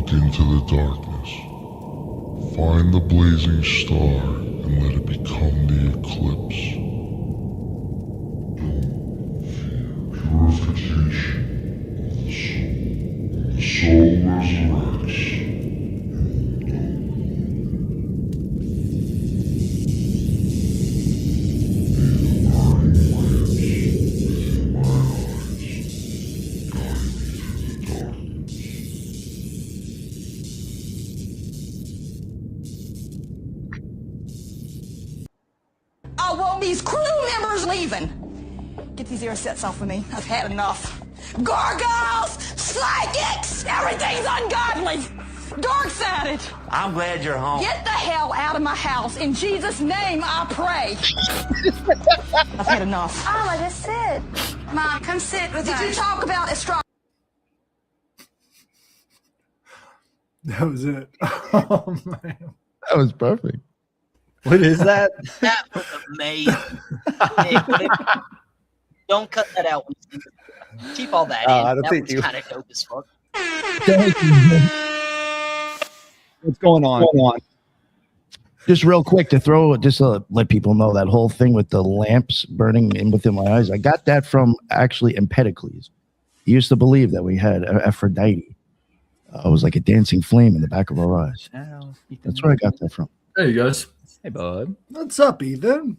Look into the darkness. Find the blazing star and let it become the eclipse. Purification of the soul. When the soul resurrects. I want these crew members leaving. Get these ear sets off of me. I've had enough. Gargoyles, psychics, everything's ungodly. Dark-sided. I'm glad you're home. Get the hell out of my house. In Jesus' name, I pray. I've had enough. Alma, just sit. Mom, come sit with us. Did you talk about astrology? That was it. Oh, man. That was perfect. What is that? That was amazing. Don't cut that out. Keep all that in. I don't That think was you- kind of dope as fuck. What's going on? Just real quick to let people know that whole thing with the lamps burning in within my eyes. I got that from actually Empedocles. He used to believe that we had Aphrodite. It was like a dancing flame in the back of our eyes. That's where I got that from. Hey, you guys. Hey, bud. What's up, Ethan?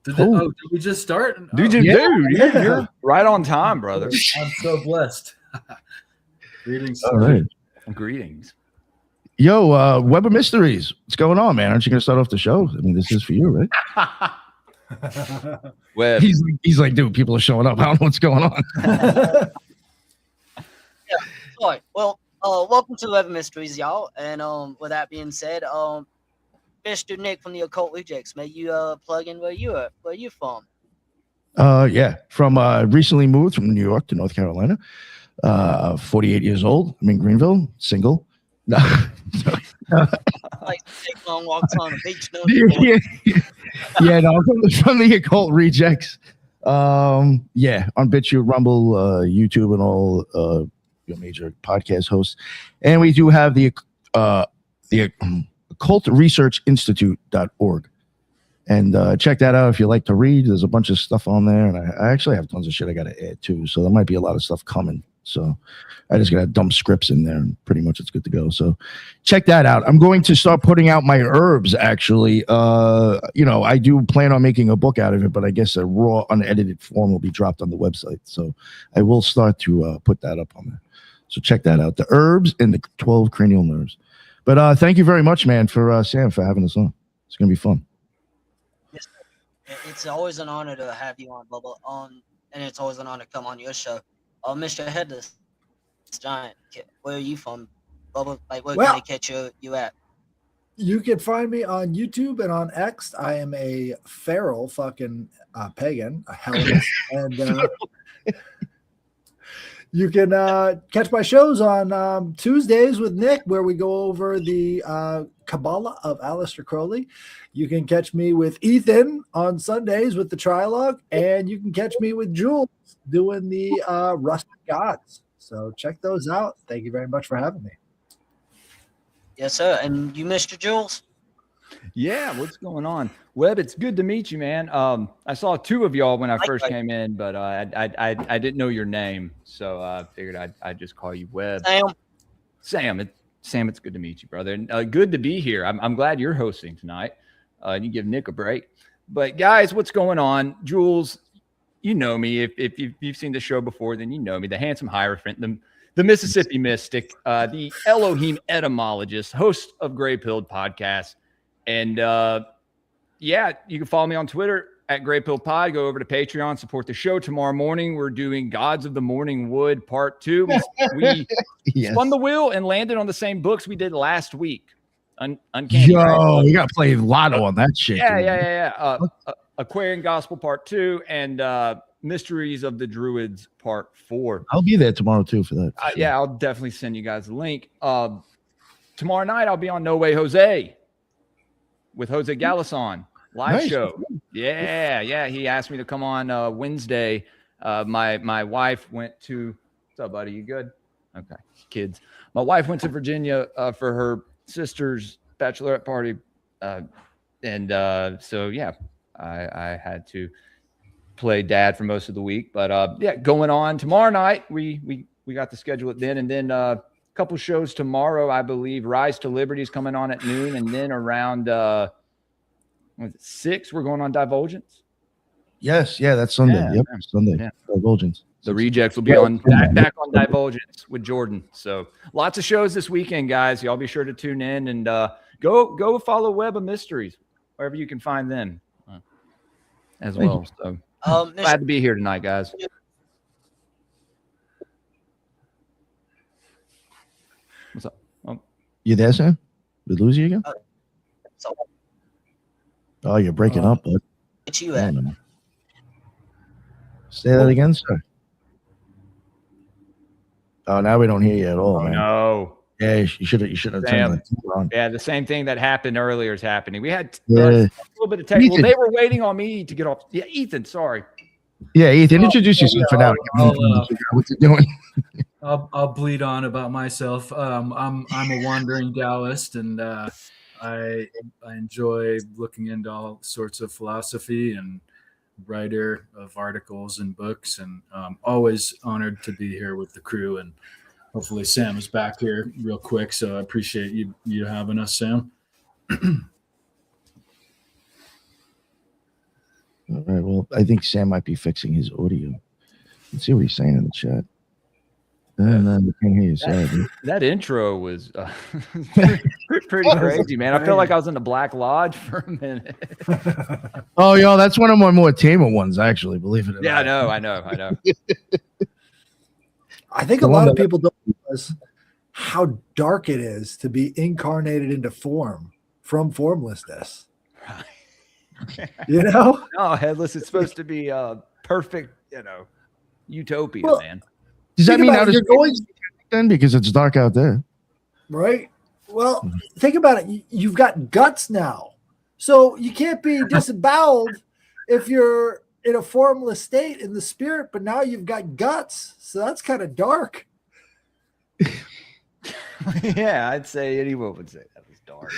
Did Oh. did we just start? Dude, Oh, you're right on time, brother. I'm so blessed. Greetings. All right. Greetings. Yo, Webb of Mysteries. What's going on, man? Aren't you going to start off the show? I mean, this is for you, right? Webb. He's like, dude, people are showing up. I don't know what's going on. All right. Well, welcome to Webb of Mysteries, y'all. And with that being said, Mr. Nick from the Occult Rejects, may you plug in where you from? Yeah, from recently moved from New York to North Carolina. 48 years old. I'm in Greenville, single. No. Like take long walks on the beach. No, Yeah, no, I'm from the Occult Rejects. Yeah, on BitChute, Rumble, YouTube, and all your major podcast hosts. And we do have the occultresearchinstitute.org. And check that out if you like to read. There's a bunch of stuff on there, and I actually have tons of shit I got to add too. So there might be a lot of stuff coming. So I just got to dump scripts in there, and pretty much it's good to go. So check that out. I'm going to start putting out my herbs. Actually, I do plan on making a book out of it, but I guess a raw, unedited form will be dropped on the website. So I will start to put that up on there. So check that out. The herbs and the 12 cranial nerves. But thank you very much, man, for Sam for having us on. It's gonna be fun. it's always an honor to have you on, Bubba. And it's always an honor to come on your show. Mr. Headless Giant, where are you from, Bubba? Like, where can they catch you at? You can find me on YouTube and on X. I am a feral fucking pagan, a Hellenist, and you can catch my shows on Tuesdays with Nick, where we go over the Kabbalah of Aleister Crowley. You can catch me with Ethan on Sundays with the Trilogue, and you can catch me with Jules doing the Rusted Gods. So check those out. Thank you very much for having me. Yes, sir. And you, Mr. Jules? Yeah, what's going on? Webb, it's good to meet you, man. I saw two of y'all when I first came in, but I didn't know your name, so I figured I'd just call you Webb. Sam, it's good to meet you, brother. And good to be here. I'm glad you're hosting tonight. You give Nick a break. But guys, what's going on? Jules, you know me. If you've seen the show before, then you know me. The handsome Hierophant, the Mississippi Mystic, the Elohim etymologist, host of Greypilled Podcast. And yeah, you can follow me on Twitter at greypilledpod. Go over to Patreon, support the show. Tomorrow morning, we're doing Gods of the Morning Wood Part 2. We Yes. spun the wheel and landed on the same books we did last week. Uncanny. Yo, you got to play Lotto on that shit. Yeah. Aquarian Gospel Part 2 and Mysteries of the Druids Part 4. I'll be there tomorrow too for that. Sure. Yeah, I'll definitely send you guys a link. Tomorrow night, I'll be on No Way Jose with Jose Galison live show. Yeah. He asked me to come on Wednesday. My wife went to. What's up, buddy? You good? Okay, kids. my wife went to Virginia for her sister's bachelorette party. So yeah, I had to play dad for most of the week, but yeah, going on tomorrow night, we got to schedule it then. And then a couple shows tomorrow, I believe. Rise to Liberty is coming on at noon. And then around 6, we're going on Divulgence. Yes, yeah, that's Sunday. Yeah, yep, man. Sunday. Yeah. Divulgence. The Rejects will be on back on Divulgence with Jordan. So lots of shows this weekend, guys. Y'all be sure to tune in and go follow Webb of Mysteries wherever you can find them as well. So glad to be here tonight, guys. What's up? You there, Sam? Did we lose you again? Oh, you're breaking up, bud. It's you at. Say that again, sir. Oh, now we don't hear you at all, man. No. Yeah, you should have turned the on. Yeah, the same thing that happened earlier is happening. We had Yeah. a little bit of technical. Ethan. They were waiting on me to get off. Yeah, Ethan, sorry. Yeah, Ethan, introduce yourself for now. What you doing? I'll bleed on about myself. I'm a wandering Taoist, and I enjoy looking into all sorts of philosophy and writer of articles and books, and always honored to be here with the crew. And hopefully Sam is back here real quick. So I appreciate you having us, Sam. All right. Well, I think Sam might be fixing his audio. Let's see what he's saying in the chat. And then we can't hear you. Sorry, dude. That intro was pretty crazy, man. I felt like I was in the Black Lodge for a minute. Oh, yo, that's one of my more tamer ones, actually. Believe it or Yeah, not. I know. I think a lot of people don't realize how dark it is to be incarnated into form from formlessness. You know? No, Headless, it's supposed to be perfect, utopia, Well, man. Does that mean you're going then? Because it's dark out there. right? Well, think about it. You've got guts now. So you can't be disemboweled if you're in a formless state in the spirit, but now you've got guts. So that's kind of dark. Yeah, I'd say anyone would say that was dark.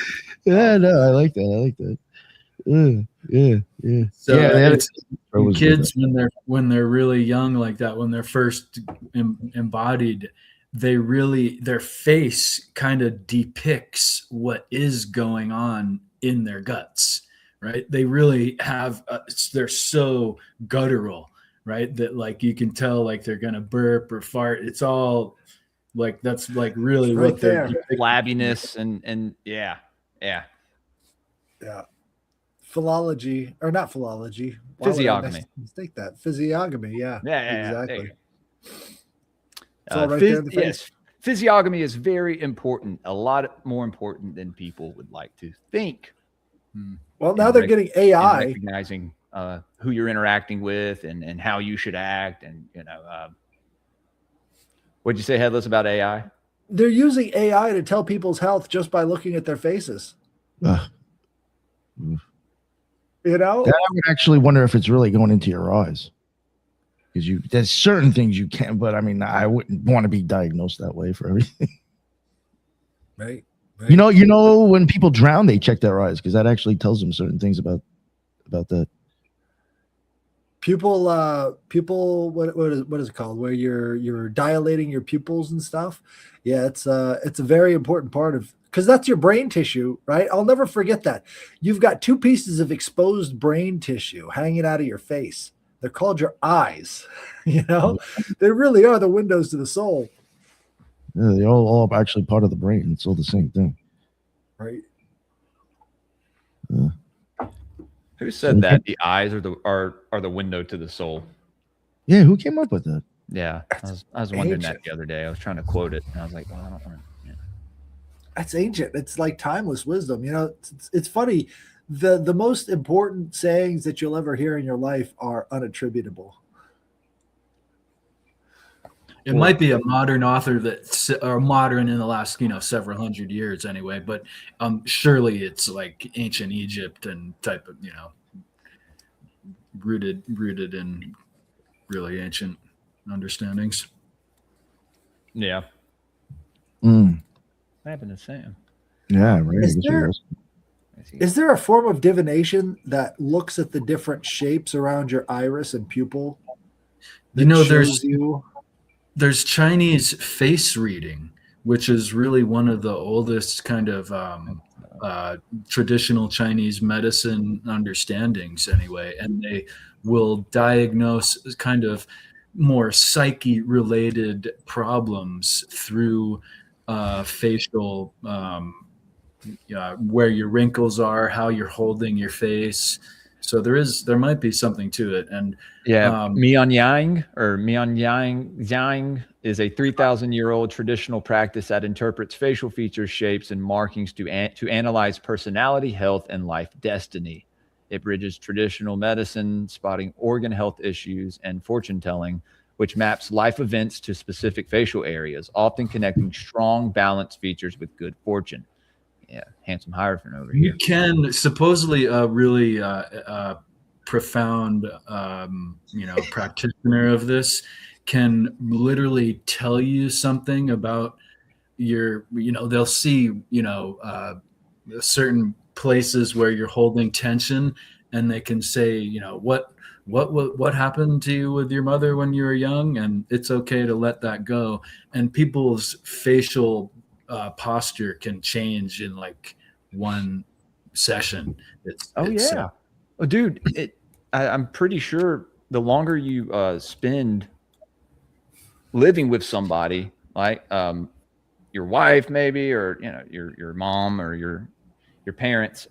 Yeah, no, I like that. Yeah. So yeah, it's kids when they're really young like that, when they're first embodied, their face kind of depicts what is going on in their guts, right? They really have they're so guttural, right? That like you can tell like they're gonna burp or fart. It's all like that's like really Right what they're there. Flabbiness and yeah. Philology, or not philology. Physiognomy. Mistake that. Physiognomy, yeah. Yeah, exactly. It's all right there in the face. Yes, physiognomy is very important. A lot more important than people would like to think. Well, now they're getting AI. Recognizing who you're interacting with and how you should act. And, what'd you say, Headless, about AI? They're using AI to tell people's health just by looking at their faces. You know? Then I would actually wonder if it's really going into your eyes. Because there's certain things you can't, but I mean, I wouldn't want to be diagnosed that way for everything. Right. You know, when people drown, they check their eyes because that actually tells them certain things about that. Pupil, what is it called? Where you're dilating your pupils and stuff. Yeah, it's a very important part of, because that's your brain tissue, right? I'll never forget that. You've got 2 pieces of exposed brain tissue hanging out of your face. They're called your eyes. You know, they really are the windows to the soul. Yeah, they're all actually part of the brain. It's all the same thing. Right. Who said that the eyes are the window to the soul? Yeah, who came up with that? Yeah, I was wondering that the other day. I was trying to quote it, and I was like, well, I don't want to. Yeah. That's ancient. It's like timeless wisdom. You know, it's funny. The most important sayings that you'll ever hear in your life are unattributable. It might be a modern author or modern in the last, several hundred years anyway, but surely it's like ancient Egypt and type of, rooted in really ancient understandings. Yeah. Mm. What happened to Sam? Yeah, right. Is there a form of divination that looks at the different shapes around your iris and pupil? There's Chinese face reading, which is really one of the oldest kind of traditional Chinese medicine understandings anyway. And they will diagnose kind of more psyche related problems through facial, where your wrinkles are, how you're holding your face. So there might be something to it. And Mianyang is a 3,000-year-old traditional practice that interprets facial features, shapes, and markings to analyze personality, health, and life destiny. It bridges traditional medicine, spotting organ health issues, and fortune telling, which maps life events to specific facial areas, often connecting strong balance features with good fortune. Yeah, handsome Hierophant over here. You can supposedly a really profound, practitioner of this can literally tell you something about your, they'll see, certain places where you're holding tension, and they can say, what happened to you with your mother when you were young, and it's okay to let that go. And people's facial posture can change in like one session. Dude, I'm pretty sure the longer you spend living with somebody, like your wife maybe, or your mom or your parents,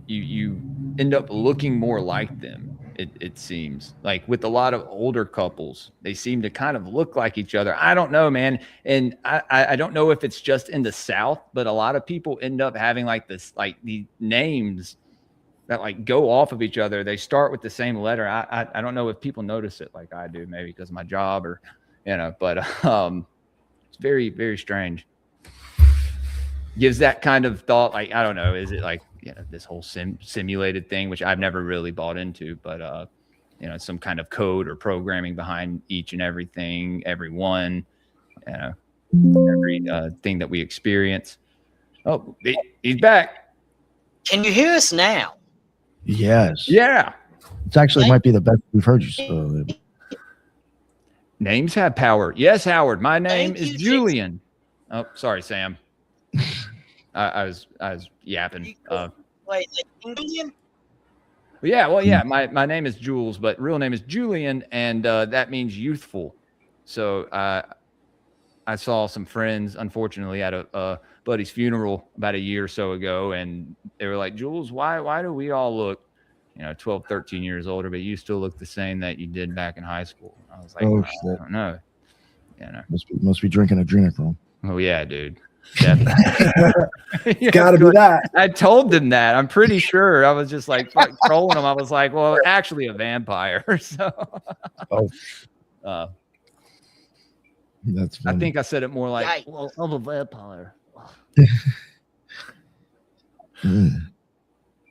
you end up looking more like them. It seems like with a lot of older couples, they seem to kind of look like each other. I don't know, man. And I don't know if it's just in the South, but a lot of people end up having like this, like the names that like go off of each other. They start with the same letter. I don't know if people notice it like I do, maybe because of my job or, but it's very, very strange. Gives that kind of thought, like, I don't know, is it like, this whole simulated thing, which I've never really bought into, but some kind of code or programming behind each and everything, everyone, every thing that we experience. Oh, he's back. Can you hear us now? Yes. Yeah. It's actually might be the best we've heard you. Names have power. Yes, Howard. My name is Julian. Oh, sorry, Sam. I was yapping. Wait, Julian? Yeah. My name is Jules, but real name is Julian, and that means youthful. So I saw some friends, unfortunately, at a buddy's funeral about a year or so ago, and they were like, "Jules, why do we all look, 12, 13 years older, but you still look the same that you did back in high school?" I was like, I don't know. Must be drinking adrenochrome. Oh yeah, dude. Definitely. Gotta be that. I told them that. I'm pretty sure. I was just like trolling them. I was like, well, actually a vampire. So that's funny. I think I said it more like, well, I'm a vampire.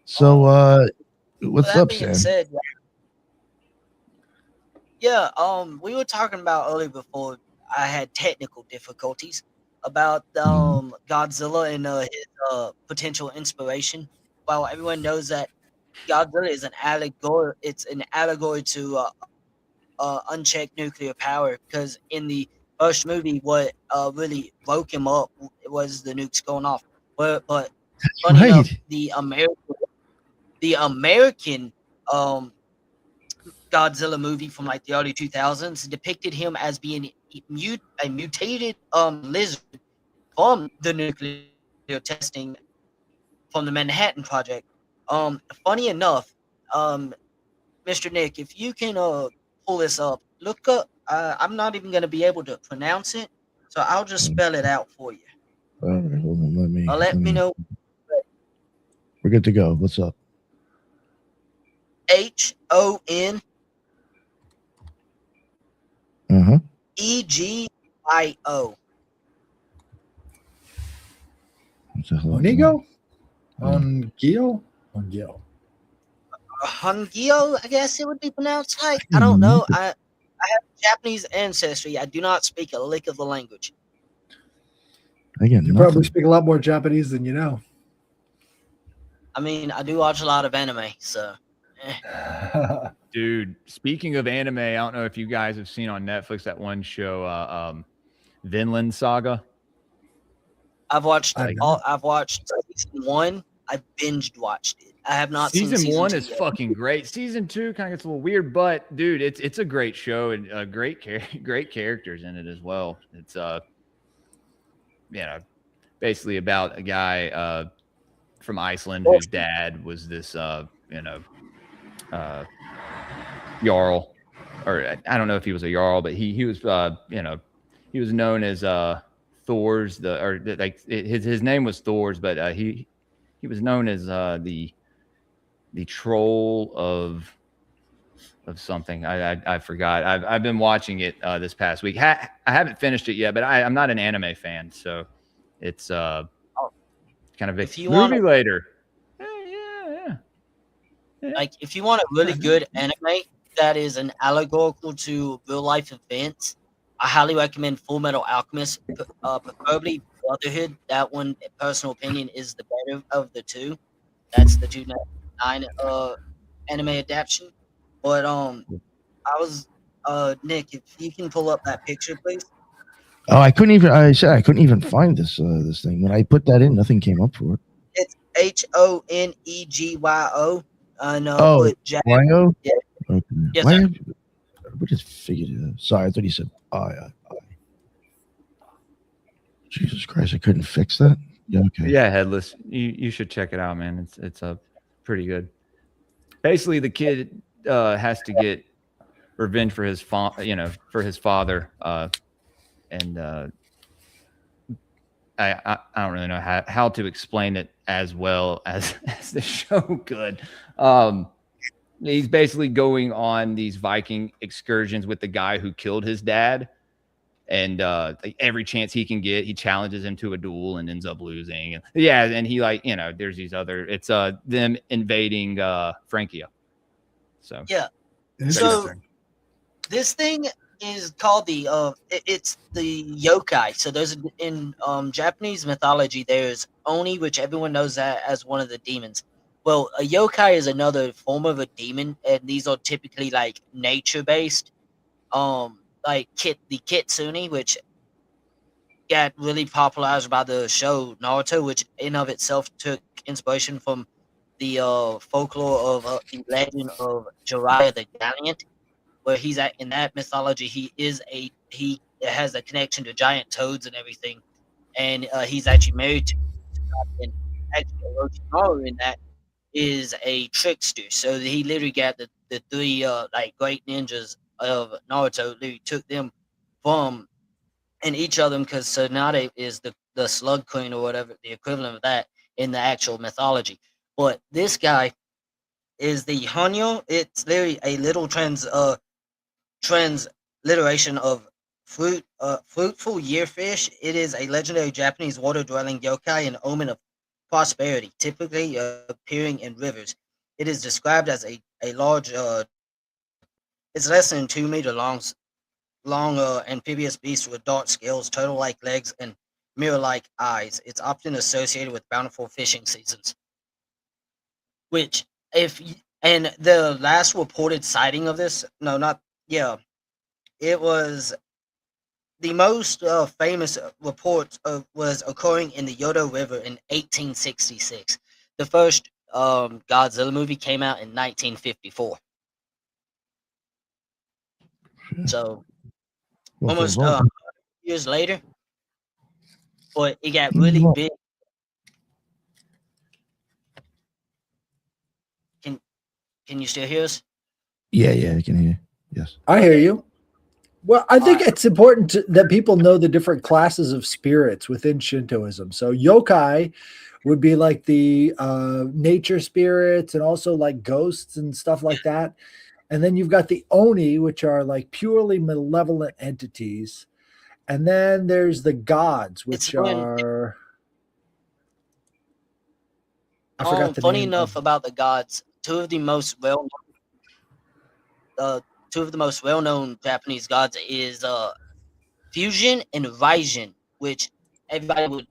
So what's up, Sam? Said, we were talking about earlier before I had technical difficulties about Godzilla and his potential inspiration. Well, everyone knows that Godzilla is an allegory. It's an allegory to unchecked nuclear power, because in the first movie, what really woke him up was the nukes going off. But funny enough, the American Godzilla movie from like the early 2000s depicted him as being a mutated lizard from the nuclear testing from the Manhattan Project. Funny enough, Mr. Nick, if you can pull this up, look up. I'm not even going to be able to pronounce it, so I'll just spell it out for you. All right, hold on. Let me know. We're good to go. What's up? HON EGIO. Onigo? Ongio? Hungio, I guess it would be pronounced like. I don't know. I have Japanese ancestry. I do not speak a lick of the language. Again, You nothing. probably speak a lot more Japanese than you know. I mean, I do watch a lot of anime, so. Dude, speaking of anime, I don't know if you guys have seen on Netflix that one show, Vinland Saga. I've watched I've not. I've watched season 1. I binged watched it. I have not seen Season 1 2 is yet. fucking great. Season 2 kind of gets a little weird, but dude, it's a great show and great characters in it as well. It's basically about a guy from Iceland whose dad was this jarl, or I don't know if he was a jarl, but he was he was known as Thor's his name was Thor's, but he was known as the troll of something. I forgot. I've been watching it this past week. I haven't finished it yet, but I'm not an anime fan, so it's kind of a movie later. Yeah. Like, if you want a really good anime that is an allegorical to real life events, I highly recommend Full Metal Alchemist, preferably Brotherhood. That one, in personal opinion, is the better of the two. That's the 2009 anime adaptation. But I was Nick, if you can pull up that picture, please. Oh, I couldn't even find this thing. When I put that in, nothing came up for it. It's HONEGYO. No, Oh, Wyo? Yeah. Okay. Yes, Why sir. have, we just figured it out. Sorry, I thought he said I. Jesus Christ, I couldn't fix that. Yeah, okay. Yeah, Headless. You should check it out, man. It's pretty good. Basically, the kid has to get revenge for his father, and I don't really know how to explain it as well as the show could. He's basically going on these Viking excursions with the guy who killed his dad, and every chance he can get, he challenges him to a duel and ends up losing. And he there's these other. It's them invading Francia. So yeah. So this thing is called it's the yokai. So there's in Japanese mythology, there's Oni, which everyone knows that as one of the demons. Well, a yokai is another form of a demon, and these are typically like nature based. Like the kitsune, which got really popularized by the show Naruto, which in of itself took inspiration from the folklore of the legend of Jiraiya the Valiant, where he's at in that mythology. He has a connection to giant toads and everything, and he's actually married to and actually Orochimaru in that is a trickster. So he literally got the three great ninjas of Naruto. Literally took them from, and each of them, because Tsunade is the slug queen or whatever, the equivalent of that in the actual mythology. But this guy is the Hanyo. It's literally a little transliteration of fruitful yearfish. It is a legendary Japanese water-dwelling yokai, an omen of prosperity, typically appearing in rivers. It is described as a large, it's less than 2 meter long amphibious beast with dark scales, turtle-like legs, and mirror-like eyes. It's often associated with bountiful fishing seasons. And the last reported sighting of this, it was the most famous report was occurring in the Yodo River in 1866. The first Godzilla movie came out in 1954. So almost years later, but it got really big. Can you still hear us? Yeah, I can hear you. Yes. I hear you. Well, I think it's important that people know the different classes of spirits within Shintoism. So yokai would be like the nature spirits and also like ghosts and stuff like that. And then you've got the oni, which are like purely malevolent entities. And then there's the gods, which are... I forgot the funny name enough about the gods, two of the most well-known Japanese gods is Fusion and Raijin, which everybody would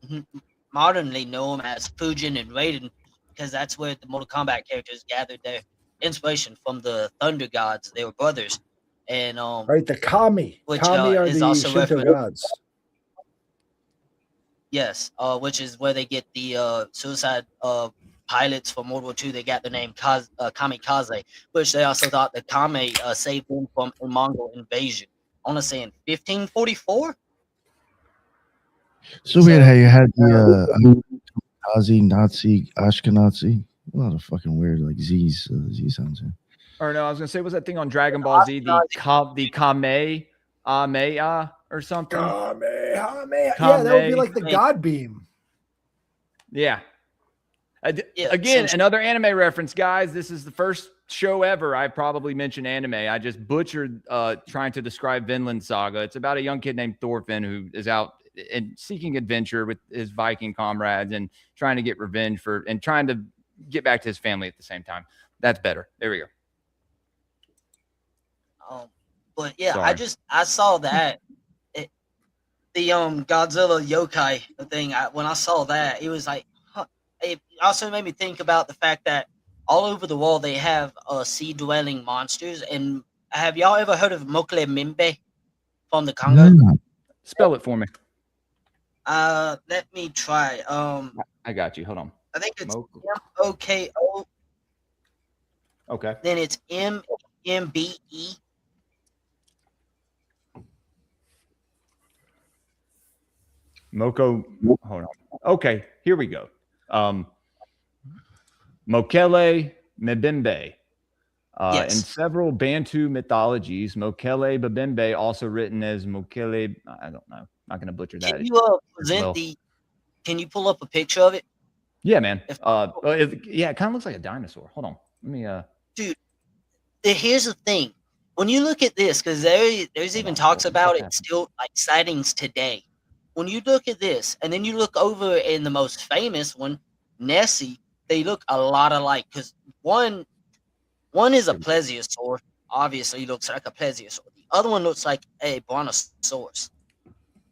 modernly know them as Fujin and Raiden, because that's where the Mortal Kombat characters gathered their inspiration from. The Thunder Gods, they were brothers, and Right, the Kami. which Kami are is the also Shinto referenced. gods. Yes, which is where they get the suicide pilots from World War II. They got the name Kamikaze, which they also thought the Kame saved them from a Mongol invasion. I want to say in 1544. So weird how you had the Nazi, Nazi, Ashkenazi. A lot of fucking weird like Z's Z sounds here. Or no, I was gonna say, what's that thing on Dragon Ball Z? The Kamehameha or something. Kamehameha. Yeah, that would be like the God beam. Yeah. Yeah, Again, another anime reference, guys. This is the first show ever I probably mentioned anime. I just butchered trying to describe Vinland Saga. It's about a young kid named Thorfinn who is out and seeking adventure with his Viking comrades and trying to get revenge and trying to get back to his family at the same time. That's better. There we go. But yeah, Sorry. I saw that the Godzilla yokai thing. When I saw that, it was like, huh. It also made me think about the fact that all over the world they have sea-dwelling monsters. And have y'all ever heard of Mokle Mimbe from the Congo? Spell it for me. Let me try. I got you. Hold on. I think it's MOKO. Okay. Then it's MBE. Moko. Hold on. Okay, here we go. Mokele Mbembe. Yes. In several Bantu mythologies, Mokele Mbembe, also written as Mokele, I don't know. I'm not going to butcher that. Can you Can you pull up a picture of it? Yeah, man. It kind of looks like a dinosaur. Hold on. Let me. Dude, here's the thing. When you look at this, because there's even talks about it still, like sightings today. When you look at this, and then you look over in the most famous one, Nessie, they look a lot alike. Because one is a plesiosaur. Obviously, looks like a plesiosaur. The other one looks like a brontosaurus.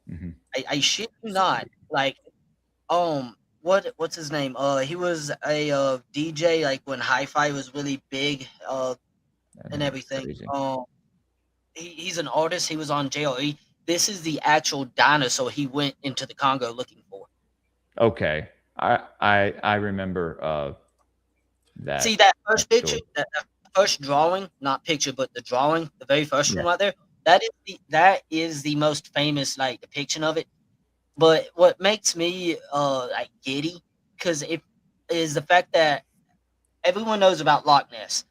Mm-hmm. I shit you not. Like, what's his name? He was a DJ like when hi-fi was really big. And everything. He's an artist. He was on JRE. This is the actual dinosaur he went into the Congo looking for. Okay, I remember that. See that first picture, that first drawing, not picture, but the drawing, the very first one right there. That is the most famous like depiction of it. But what makes me like giddy, because it is the fact that everyone knows about Loch Ness.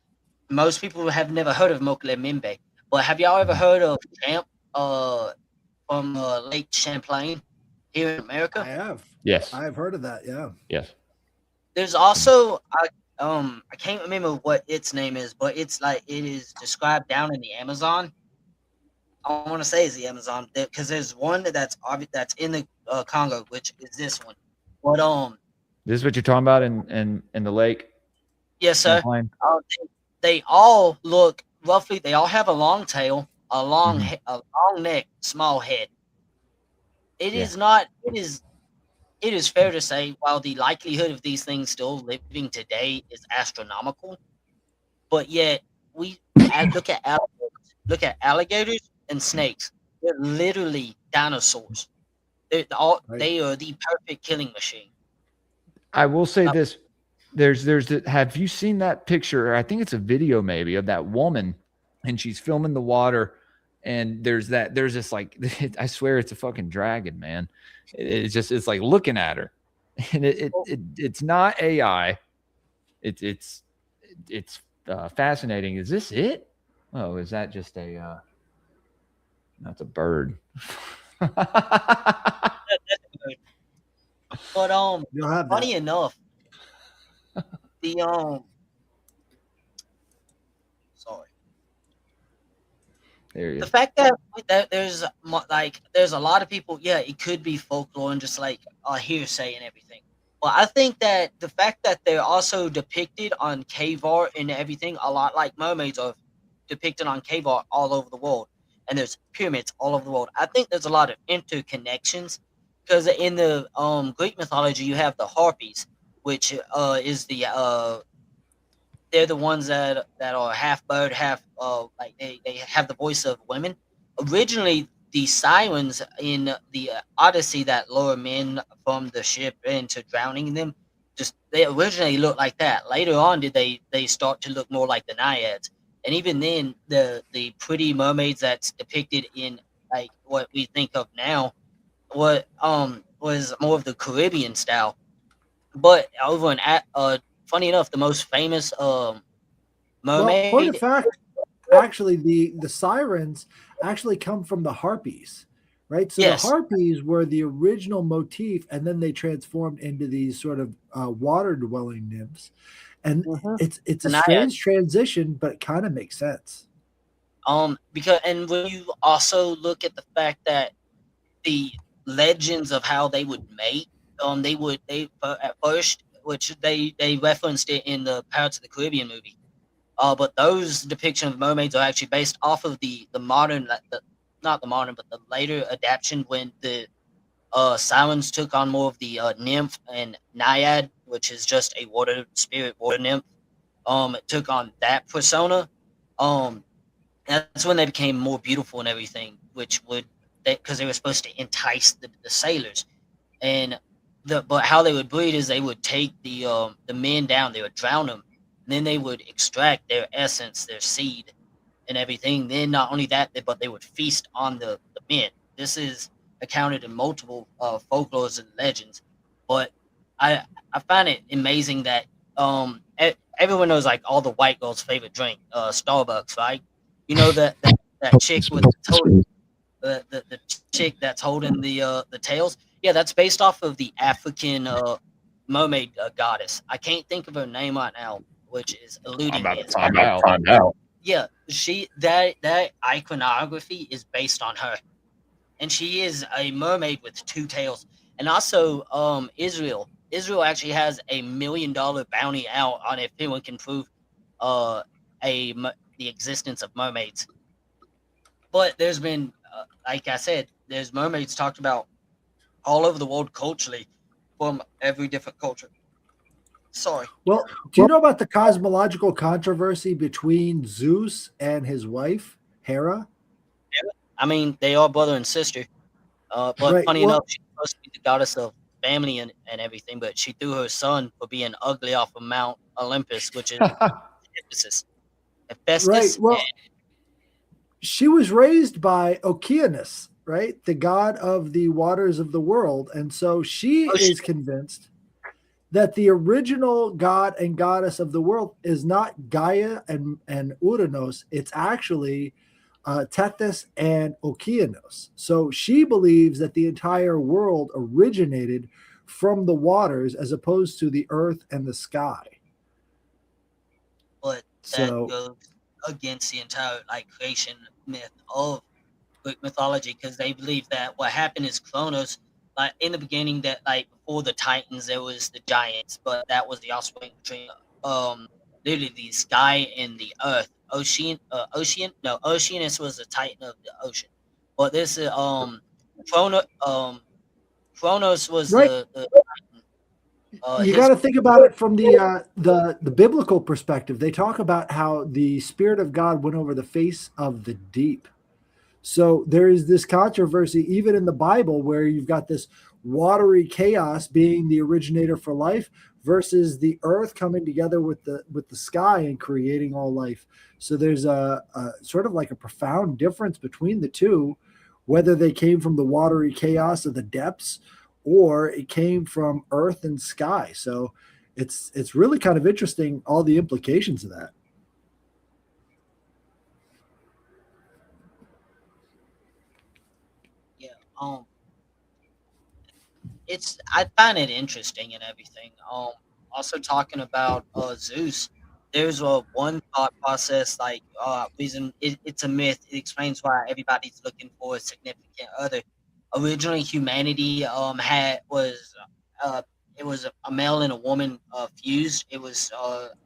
Most people have never heard of Mokele Mimbe, but have y'all ever heard of Champ from Lake Champlain here in America? I have. Yes. I have heard of that. Yeah. Yes. There's also I can't remember what its name is, but it's like it is described down in the Amazon. I want to say it's the Amazon because there's one that's in the Congo, which is this one. But this is what you're talking about in the lake. Yes, sir. They all look roughly. They all have a long tail, a long neck, small head. It is not. It is fair to say, while the likelihood of these things still living today is astronomical, but yet we look at alligators and snakes. They're literally dinosaurs. They are the perfect killing machine. I will say this. Have you seen that picture? I think it's a video maybe of that woman and she's filming the water and there's this like, I swear it's a fucking dragon, man. It's like looking at her and it's not AI. It's fascinating. Is this it? Oh, is that just that's a bird. But funny enough, the fact that there's a lot of people, it could be folklore and just like a hearsay and everything. Well, I think that the fact that they're also depicted on cave art and everything, a lot like mermaids are depicted on cave art all over the world, and there's pyramids all over the world. I think there's a lot of interconnections because in the Greek mythology you have the harpies, which is they're the ones that are half bird, half like they have the voice of women. Originally, the sirens in the Odyssey that lower men from the ship into drowning them, just they originally looked like that. Later on, did they start to look more like the naiads? And even then, the pretty mermaids that's depicted in like what we think of now, what was more of the Caribbean style. But over in funny enough, the most famous Well, point of mermaid. fact, actually, the sirens actually come from the harpies, right? So Yes. the harpies were the original motif, and then they transformed into these sort of water-dwelling nymphs. And it's a The naiad. strange transition, but it kind of makes sense. Because and when you also look at the fact that the legends of how they would mate, they at first, which they referenced it in the Pirates of the Caribbean movie. But those depictions of mermaids are actually based off of the modern, not the modern, but the later adaptation when the sirens took on more of the nymph and naiad, which is just a water spirit, water nymph. It took on that persona. That's when they became more beautiful and everything, which would because they were supposed to entice the sailors. And but how they would breed is they would take the men down, they would drown them, and then they would extract their essence, their seed, and everything. Then not only that, but they would feast on the men. This is accounted in multiple folklores and legends. But I find it amazing that everyone knows like all the white girls' favorite drink, Starbucks, right? You know that chick with the chick that's holding the tails. Yeah, that's based off of the African mermaid goddess. I can't think of her name right now, which is eluding me. Time out. Yeah, that iconography is based on her, and she is a mermaid with two tails. And also, Israel actually has $1 million bounty out on if anyone can prove the existence of mermaids. But there's been, like I said, there's mermaids talked about all over the world culturally from every different culture. Sorry. Well, do you know about the cosmological controversy between Zeus and his wife, Hera? I mean, they are brother and sister. But Right, funny well- enough, she's supposed to be the goddess of family and everything, but she threw her son for being ugly off of Mount Olympus, which is Hephaestus. Right. Well, she was raised by Oceanus, right? The god of the waters of the world. And so she is convinced that the original god and goddess of the world is not Gaia and Uranus. It's actually Tethys and Oceanus. So she believes that the entire world originated from the waters as opposed to the earth and the sky. But that goes against the entire creation myth of Greek mythology, because they believe that what happened is Kronos, in the beginning, that before the Titans there was the giants, but that was the offspring between literally the sky and the earth. Oceanus was the Titan of the ocean, but this is Kronos was right. the you got to think about it from the biblical perspective. They talk about how the Spirit of God went over the face of the deep. So there is this controversy even in the Bible where you've got this watery chaos being the originator for life versus the earth coming together with the sky and creating all life. So there's a sort of like a profound difference between the two, whether they came from the watery chaos of the depths or it came from earth and sky. So it's really kind of interesting, all the implications of that. Yeah. I find it interesting and everything. Also talking about Zeus, there's one thought process reason it's a myth. It explains why everybody's looking for a significant other. Originally, humanity it was a male and a woman fused. It was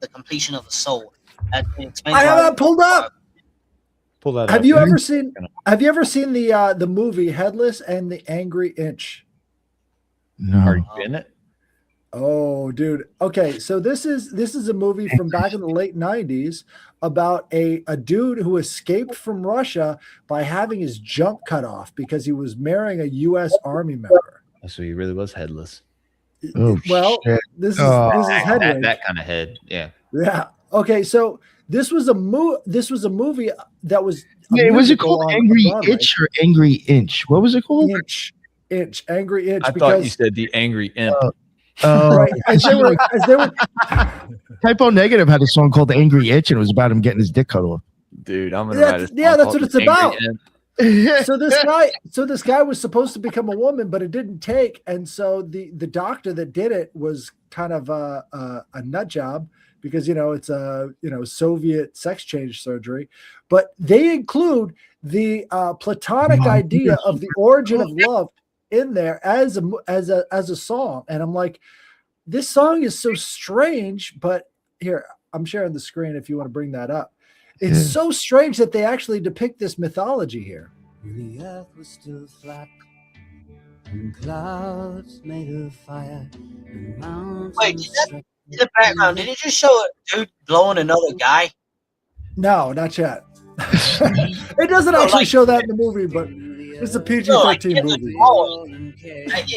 the completion of a soul. I have that pulled up. Pull that. Have you ever seen the movie Headless and the Angry Inch? No. Are you in it? Oh, dude. Okay, so this is a movie from back in the late 90s about a dude who escaped from Russia by having his junk cut off because he was marrying a U.S. Army member. So he really was headless. Oh, Well, shit. this is Oh. this is headway. That kind of head. Yeah. Yeah. Okay, so this was a movie that was Wait, was it musical called on Angry Broadway. Itch or Angry Inch? What was it called? Angry Inch. I thought you said the Angry Imp. Right, as they were Typo Negative had a song called Angry Itch, and it was about him getting his dick cut off. Dude, I'm gonna write a song that's called what it's The Angry about. Imp. So this guy was supposed to become a woman, but it didn't take, and so the doctor that did it was kind of a nut job because it's a Soviet sex change surgery, but they include the platonic idea of the origin of love in there as a song, and I'm like, this song is so strange. But here, I'm sharing the screen if you want to bring that up. It's so strange that they actually depict this mythology here. The earth was still flat, and clouds made of fire, and mountains. Wait, in the background, did it just show a dude blowing another guy? No, not yet. It doesn't actually show that in the movie, but it's a PG-13 movie.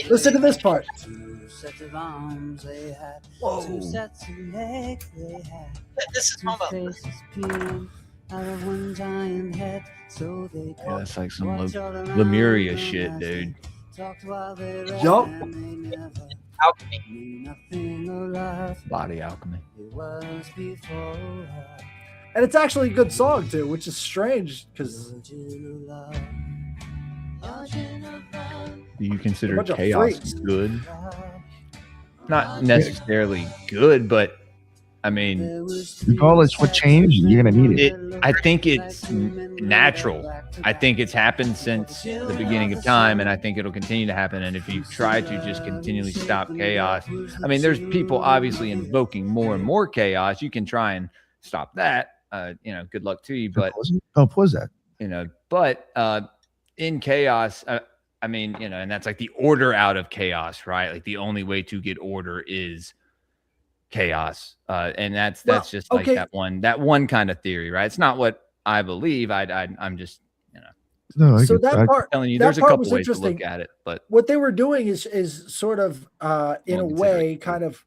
Listen to this part. Two sets of arms they had, Whoa. two sets of legs they had. This is two faces peeling out of one giant head, so they Yeah, that's like some Lemuria shit, dude. Yup. Alchemy. Body alchemy. And it's actually a good song too, which is strange because Do you consider bunch of chaos freaks. good? Not necessarily good, but I mean, Regardless what changed, you're gonna need it. I think it's natural. I think it's happened since the beginning of time, and I think it'll continue to happen. And if you try to just continually stop chaos, I mean, there's people obviously invoking more and more chaos. You can try and stop that. Good luck to you. But Pause that. But in chaos, I mean, and that's like the order out of chaos, right? Like the only way to get order is chaos, and that's just like that one kind of theory, right? It's not what I believe. I'm just No, so that part telling you that there's a part couple was ways to interesting. look at it, but What they were doing is sort of in a Well, way kind of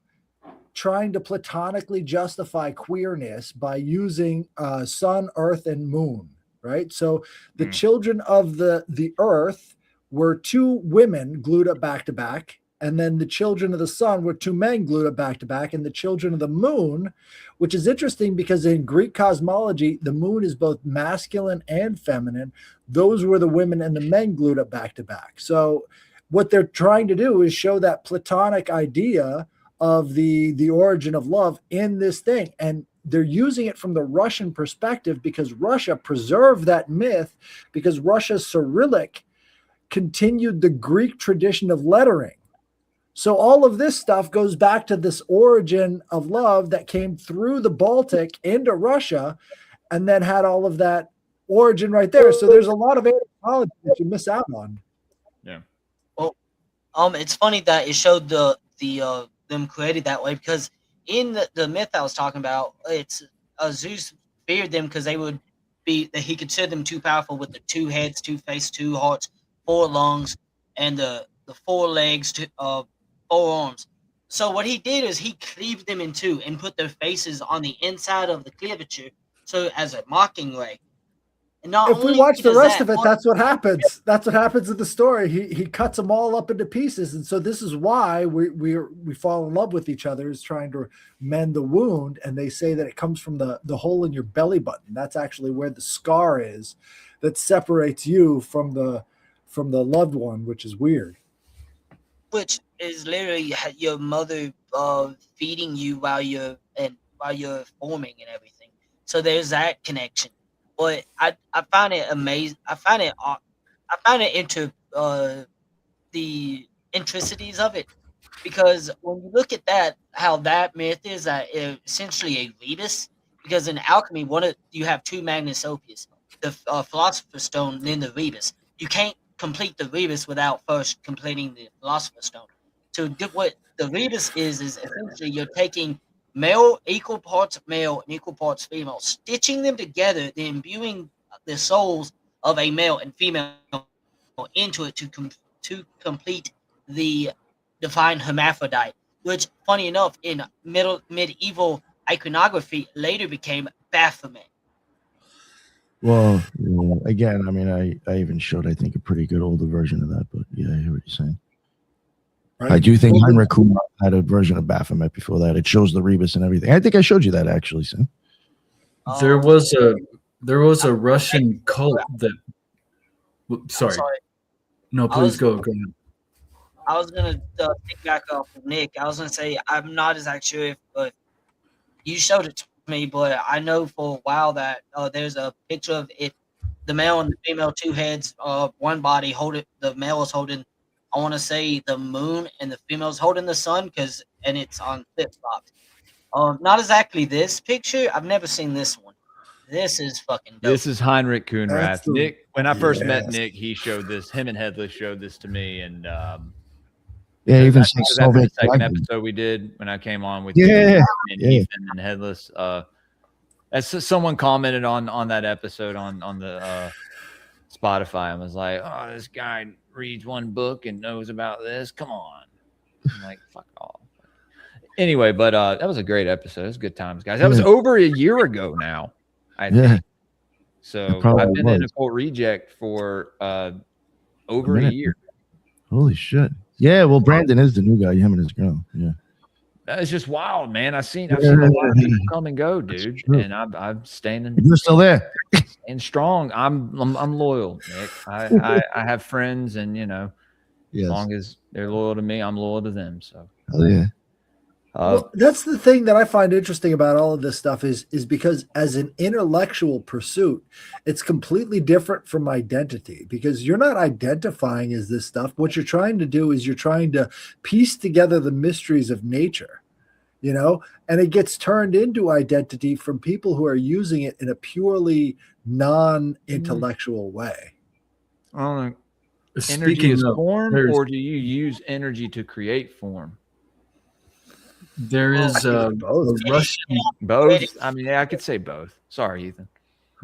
trying to platonically justify queerness by using sun, earth, and moon, right? So the children of the earth were two women glued up back to back, and then the children of the sun were two men glued up back to back, and the children of the moon, which is interesting because in Greek cosmology, the moon is both masculine and feminine. Those were the women and the men glued up back to back. So what they're trying to do is show that platonic idea of the origin of love in this thing. And they're using it from the Russian perspective because Russia preserved that myth because Russia's Cyrillic continued the Greek tradition of lettering. So all of this stuff goes back to this origin of love that came through the Baltic into Russia and then had all of that origin right there. So there's a lot of anthropology that you miss out on. Yeah. Well, it's funny that it showed the them created that way because in the myth I was talking about, it's Zeus feared them because they would be that he considered them too powerful with the 2 heads, 2 faces, 2 hearts, 4 lungs, and the 4 legs, 4 arms. So what he did is he cleaved them in 2 and put their faces on the inside of the cleavature, so as a mocking ray. And If we watch the rest of it, that's what happens. That's what happens in the story. He cuts them all up into pieces, and so this is why we fall in love with each other, is trying to mend the wound. And they say that it comes from the hole in your belly button. That's actually where the scar is that separates you from the loved one, which is weird. Which is literally your mother feeding you while you're forming and everything. So there's that connection. But I find it amazing. I find it into the intricacies of it, because when you look at that, how that myth is essentially a rebus. Because in alchemy, you have 2 Magnus Opus, the Philosopher's Stone, and then the rebus. You can't complete the rebus without first completing the Philosopher's Stone. to do what the rebus is essentially you're taking male, equal parts male and equal parts female, stitching them together, then imbuing the souls of a male and female into it to complete the defined hermaphrodite, which, funny enough, in medieval iconography later became Baphomet. Well, again, I mean, I even showed, I think, a pretty good older version of that, but yeah, I hear what you're saying. Right. I do think Heinrich Kumar had a version of Baphomet before that. It shows the rebus and everything. I think I showed you that actually, Sam. There was a Russian cult that. Sorry. No, please go ahead. I was gonna pick back up with Nick. I was gonna say I'm not exactly sure if you showed it to me, but I know for a while that there's a picture of it, the male and the female, two heads, one body holding. The male is holding, I want to say, the moon, and the female's holding the sun, and it's on flip flops. Not exactly this picture. I've never seen this one. This is fucking dope. This is Heinrich Kuhnrath. Nick, when I first met Nick, he showed this. Him and Headless showed this to me, and even after the second episode we did when I came on with Ethan and Headless. As someone commented on that episode on the Spotify, and was like, "Oh, this guy reads one book and knows about this. Come on!" I'm like, "Fuck off." Anyway, but that was a great episode. It was good times, guys. That was over a year ago now. I think. So I've been in Occult Reject for over a year. Holy shit! Yeah, well, Brandon is the new guy. Him and his girl. Yeah, it's just wild, man. I've seen a lot of people come and go, dude, and I'm standing. You're still there, and strong. I'm loyal, Nick. I have friends, and as long as they're loyal to me, I'm loyal to them. So. Oh yeah. Well, that's the thing that I find interesting about all of this stuff is because as an intellectual pursuit, it's completely different from identity, because you're not identifying as this stuff. What you're trying to do is you're trying to piece together the mysteries of nature, and it gets turned into identity from people who are using it in a purely non-intellectual way. I don't know. Energy is form, or do you use energy to create form? There is a Russian both. I mean, I could say both. Sorry, Ethan.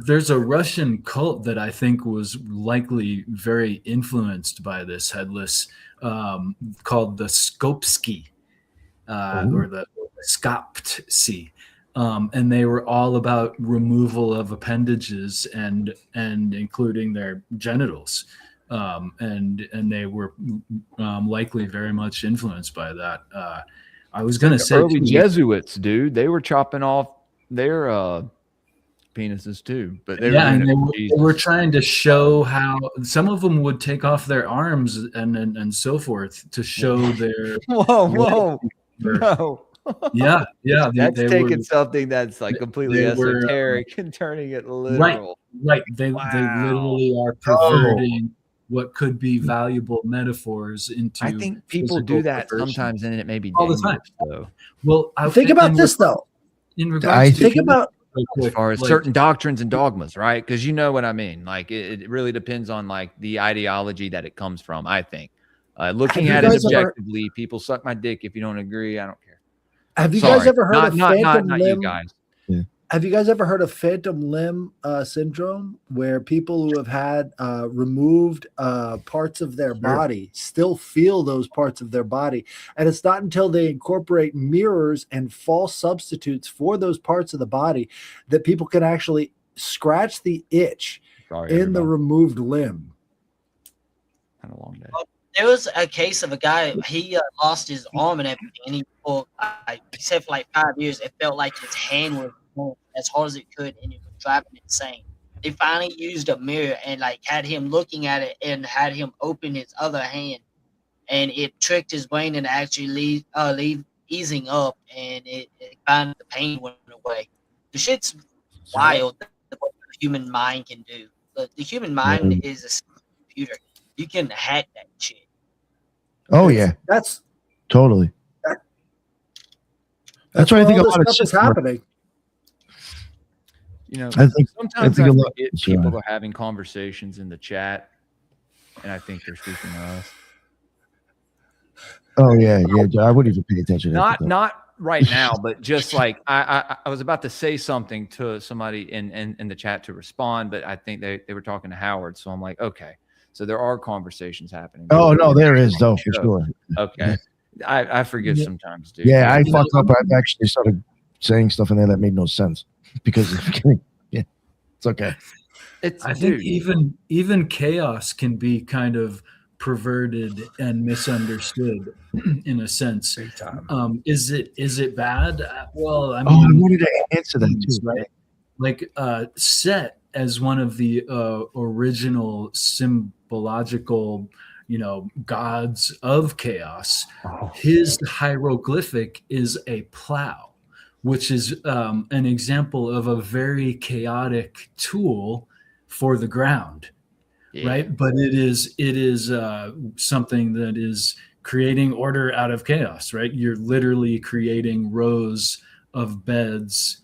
There's a Russian cult that I think was likely very influenced by this, Headless, called the Skopsky, or the Skoptsy. And they were all about removal of appendages and including their genitals. And they were likely very much influenced by that. I was going to say early Jesuits, dude. They were chopping off their penises too, but they were trying to show how some of them would take off their arms and so forth to show their. Whoa, no. Yeah. That's taking something that's like completely esoteric and turning it literal. Right. They literally are perverting what could be valuable metaphors into. I think people do that sometimes, and it may be all the time. So. Well, think about this though. In regards to as far as certain doctrines and dogmas, right? Because you know what I mean. Like it really depends on like the ideology that it comes from. I think looking at it objectively, people suck my dick. If you don't agree, I don't care. Have you guys ever heard of phantom limb? You guys. Yeah. Have you guys ever heard of phantom limb syndrome, where people who have had removed parts of their body still feel those parts of their body? And it's not until they incorporate mirrors and false substitutes for those parts of the body that people can actually scratch the itch in the removed limb. Had a long day. There was a case of a guy, he lost his arm and everything, and he said for like 5 years, it felt like his hand was as hard as it could, and it was driving him insane. They finally used a mirror and like had him looking at it and had him open his other hand, and it tricked his brain into actually easing up, and it finally the pain went away. The shit's wild what the human mind can do. The human mind is a computer. You can hack that shit. Oh yeah, that's totally. That's why I think a lot of stuff is happening. Sometimes I forget people are having conversations in the chat, and I think they're speaking to us. Oh yeah. I wouldn't even pay attention. Not right now, but just like I was about to say something to somebody in the chat to respond, but I think they were talking to Howard, so I'm like, okay, so there are conversations happening. Oh no, there is though for sure. Okay, I forget sometimes, dude. Yeah, I fucked up. I've actually started saying stuff in there that made no sense because yeah, it's okay. I think even chaos can be kind of perverted and misunderstood in a sense. Big time. Is it bad? Well, I I mean, wanted to answer that too. right? Like Set as one of the original symbological, gods of chaos. His hieroglyphic is a plow, which is an example of a very chaotic tool for the ground. Yeah. Right, but it is something that is creating order out of chaos. Right, you're literally creating rows of beds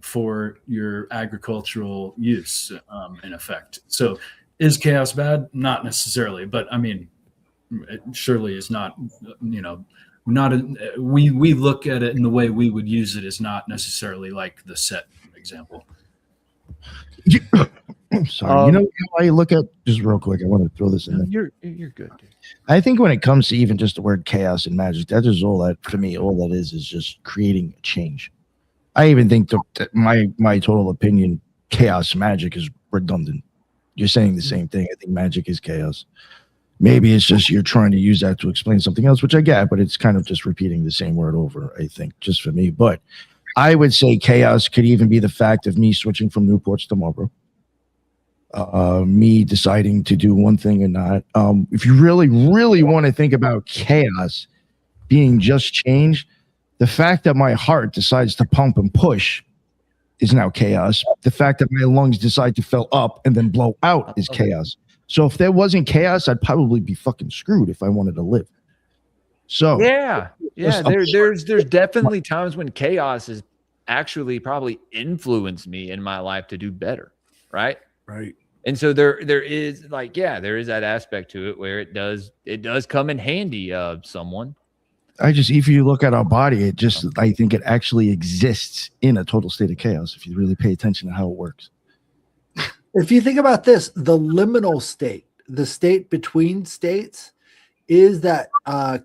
for your agricultural use, in effect. So, is chaos bad? Not necessarily, but I mean, it surely is not. We look at it in the way we would use it is not necessarily like the Set example. Sorry. You know how I look at, just real quick, I want to throw this in there. You're good, dude. I think when it comes to even just the word chaos and magic, that is all that, for me, all that is just creating a change. I even think that my total opinion, chaos magic is redundant. You're saying the same thing. I think magic is chaos. Maybe it's just you're trying to use that to explain something else, which I get, but it's kind of just repeating the same word over, I think, just for me. But I would say chaos could even be the fact of me switching from Newports to Marlboro. Me deciding to do one thing and not. If you really, really want to think about chaos being just change, the fact that my heart decides to pump and push is now chaos. The fact that my lungs decide to fill up and then blow out is chaos. So if there wasn't chaos, I'd probably be fucking screwed if I wanted to live. So yeah. There's definitely times when chaos has actually probably influenced me in my life to do better. Right. And so there is there is that aspect to it where it does come in handy of someone. If you look at our body, I think it actually exists in a total state of chaos if you really pay attention to how it works. If you think about this, the liminal state, the state between states, is that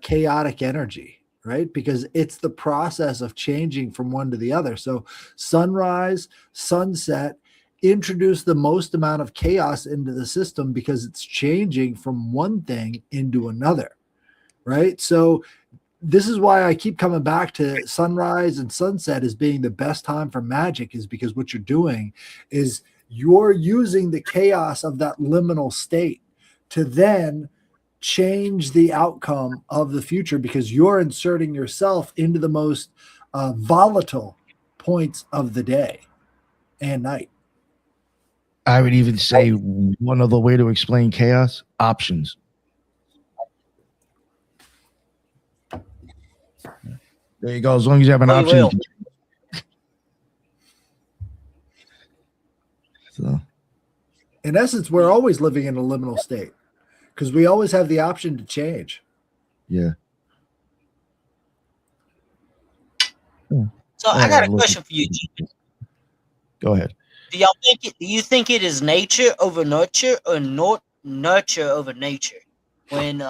chaotic energy, right? Because it's the process of changing from one to the other. So sunrise, sunset, introduce the most amount of chaos into the system because it's changing from one thing into another, right? So this is why I keep coming back to sunrise and sunset as being the best time for magic, is because what you're doing is you're using the chaos of that liminal state to then change the outcome of the future, because you're inserting yourself into the most volatile points of the day and night. I would even say one other way to explain chaos: options. There you go. As long as you have an option. So, in essence, we're always living in a liminal state because we always have the option to change. Yeah. So I got a question for you, G. Go ahead. Do you think it is nature over nurture or nurture over nature when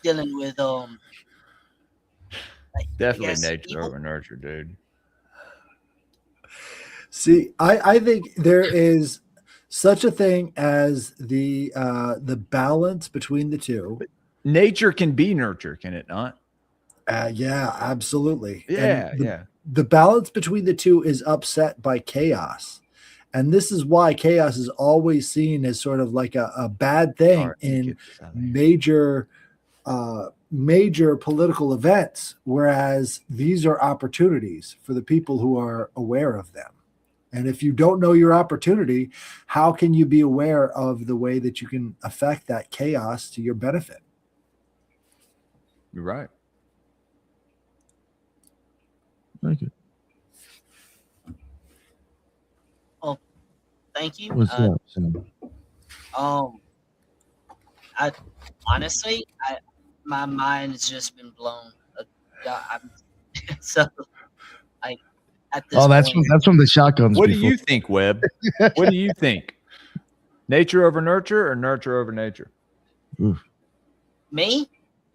dealing with definitely nature over nurture, dude. See, I think there is such a thing as the balance between the two. Nature can be nurture, can it not? Yeah, absolutely. Yeah, The balance between the two is upset by chaos. And this is why chaos is always seen as sort of like a bad thing in major political events, whereas these are opportunities for the people who are aware of them. And if you don't know your opportunity, how can you be aware of the way that you can affect that chaos to your benefit? You're right. Thank you. Oh, thank you. What's up, Sam? I honestly, my mind has just been blown. So I at this that's point, from the shotguns. What do before. you think, Webb? What do you think? Nature over nurture or nurture over nature? me?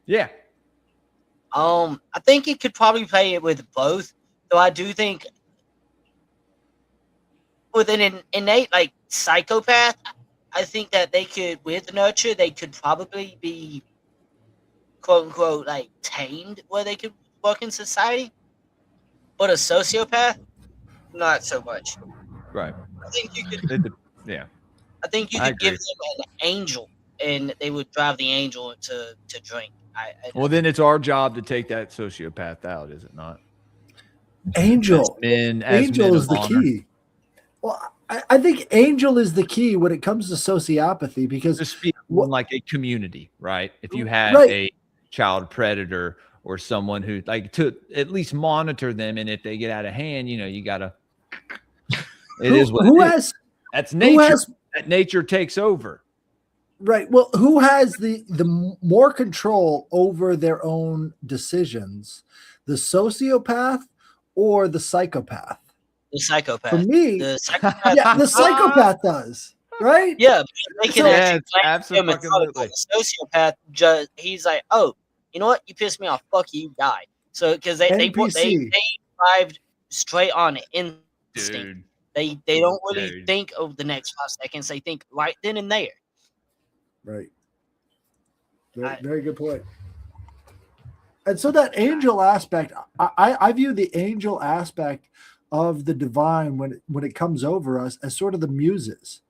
Yeah. I think it could probably play it with both. Though I do think with an innate like psychopath, I think that they could, with nurture, they could probably be quote unquote like tamed where they could work in society. But a sociopath, not so much. Right. I think you could. Yeah. I think you I could give agree. them an angel, and they would drive the angel to drink. Well, then it's our job to take that sociopath out, is it not? Angel. As Angel men is of the honor. key. Well, I think angel is the key when it comes to sociopathy because To speak like a community, right? If you have Right. a child predator or someone who like to at least monitor them, and if they get out of hand, you gotta. Who has That's nature. That nature takes over. right? Well, who has the more control over their own decisions, the sociopath or the psychopath? The psychopath. For me, the psychopath. yeah, the psychopath does, right? Yeah, they can actually blame him and absolutely. the sociopath. He's like, oh, you know what? You pissed me off. Fuck you, die. So because they drive straight on instinct. Dude. They don't really think of the next 5 seconds. They think right then and there. Right. Very good point. And so that angel aspect, I view the angel aspect of the divine when it comes over us as sort of the muses,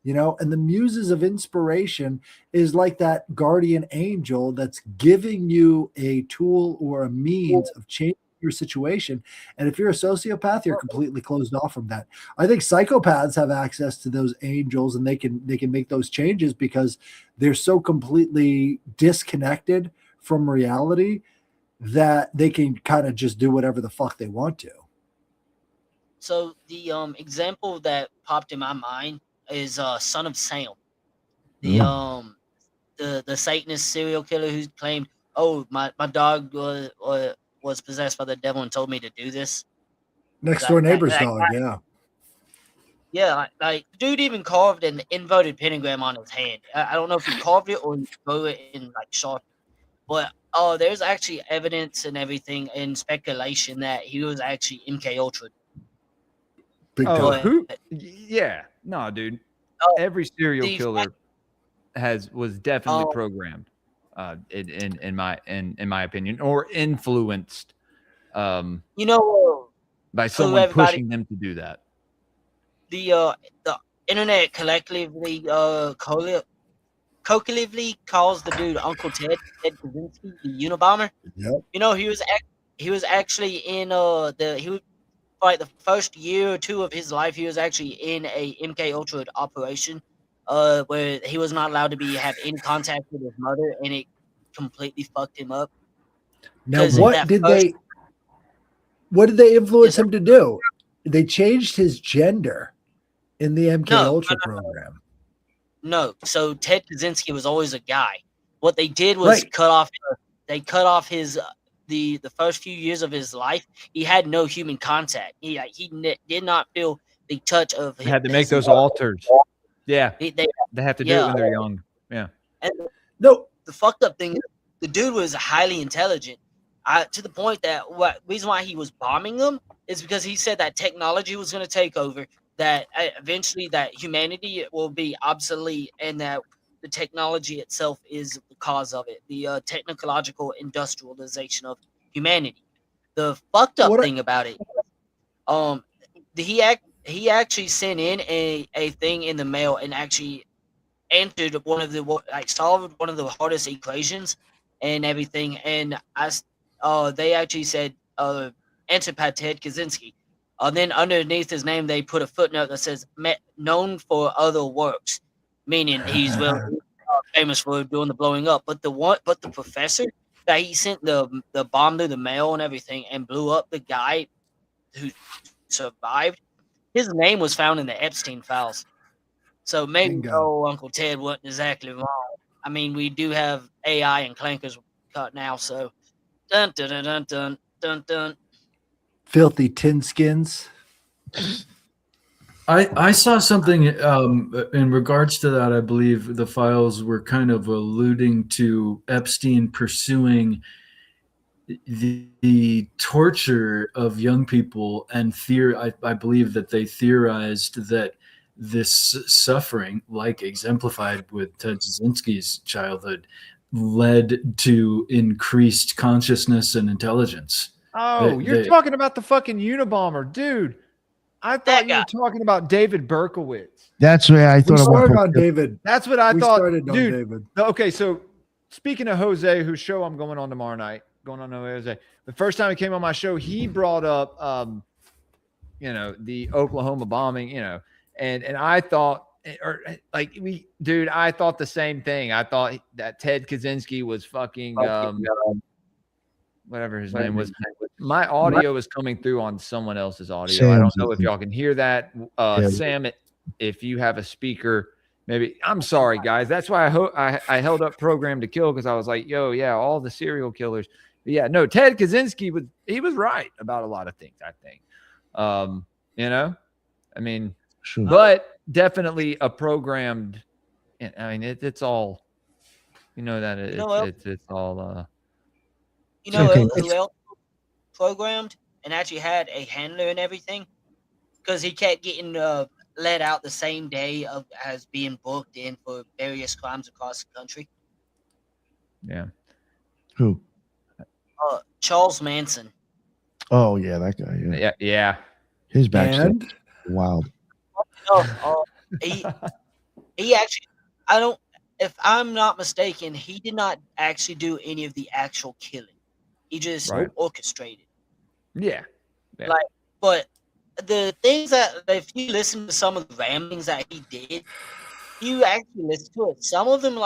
and the muses of inspiration is like that guardian angel that's giving you a tool or a means of changing your situation. And if you're a sociopath, you're completely closed off from that. I think psychopaths have access to those angels and they can make those changes because they're so completely disconnected from reality that they can kind of just do whatever the fuck they want to. So the example that popped in my mind is Son of Sam, the Satanist serial killer who claimed, "Oh, my dog was possessed by the devil and told me to do this." Next door neighbor's dog, yeah. Yeah, like dude even carved an inverted pentagram on his hand. I don't know if he carved it or he drew it in like Sharpie, but there's actually evidence and everything and speculation that he was actually MK Ultra. Who? Yeah, no, dude. Every serial killer was definitely programmed, in my opinion, or influenced, by someone pushing them to do that. The internet collectively calls the dude Uncle Ted Kaczynski, the Unabomber. Yep. He was actually in like the first year or two of his life, he was actually in a MK Ultra operation, where he was not allowed to have any contact with his mother, and it completely fucked him up. Now, what did they influence him to do? They changed his gender in the MK Ultra program. No, so Ted Kaczynski was always a guy. What they did was cut off his. The first few years of his life, he had no human contact. He did not feel the touch of. They had to make those alters. Yeah, they have to do it when they're young. Yeah. And the fucked up thing is, the dude was highly intelligent, to the point that reason why he was bombing them is because he said that technology was going to take over, that eventually that humanity will be obsolete, and that the technology itself is the cause of it. The technological industrialization of humanity. The fucked up thing about it, he actually sent in a thing in the mail and actually answered solved one of the hardest equations and everything. And they actually said answered by Ted Kaczynski. Then underneath his name, they put a footnote that says known for other works. Meaning he's famous for doing the blowing up, but the professor that he sent the bomb through the mail and everything and blew up the guy who survived, his name was found in the Epstein files. So maybe Uncle Ted wasn't exactly wrong. I mean, we do have AI and clankers cut now. So, dun dun dun dun dun dun dun. Filthy tin skins. I saw something in regards to that. I believe the files were kind of alluding to Epstein pursuing the torture of young people, and I believe that they theorized that this suffering, like exemplified with Ted Kaczynski's childhood, led to increased consciousness and intelligence. Oh, you're talking about the fucking Unabomber, dude. I thought you were talking about David Berkowitz. That's where I thought we started on David. That's what I thought. Dude, David. Okay, so speaking of Jose, whose show I'm going on tomorrow night, Jose. The first time he came on my show, he brought up, the Oklahoma bombing, and I thought, I thought the same thing. I thought that Ted Kaczynski was fucking, whatever his name was. My audio is coming through on someone else's audio. I don't know if y'all can hear that. Sam, if you have a speaker, maybe. I'm sorry, guys. That's why I held up Program to Kill, because I was like, yo, yeah, all the serial killers. But yeah, no, Ted Kaczynski was right about a lot of things, I think. Sure. But definitely a programmed. I mean, it's all. It's all. Who else programmed and actually had a handler and everything, because he kept getting let out the same day as being booked in for various crimes across the country. Yeah. Who? Charles Manson. Oh yeah, that guy. Yeah. His backstory. Wild. He actually, if I'm not mistaken, he did not actually do any of the actual killing. He just orchestrated. Yeah. But the things that, if you listen to some of the ramblings that he did, you actually listen to it. Some of them,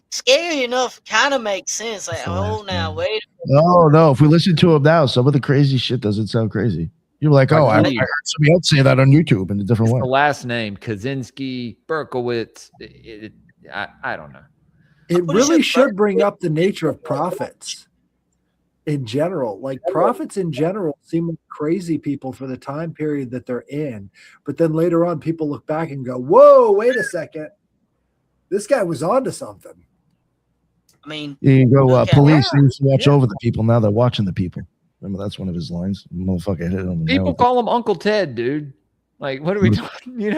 scary enough, kind of make sense. Wait a minute. No. If we listen to him now, some of the crazy shit doesn't sound crazy. You're like, I heard somebody else say that on YouTube in a different way. The last name, Kaczynski, Berkowitz. I don't know. It really should bring up the nature of prophets in general. Prophets in general seem like crazy people for the time period that they're in. But then later on, people look back and go, whoa, wait a second. This guy was onto something. I mean, you go, police used to watch over the people. Now they're watching the people. Remember, that's one of his lines. Motherfucker hit him. People call him Uncle Ted, dude. What are we talking?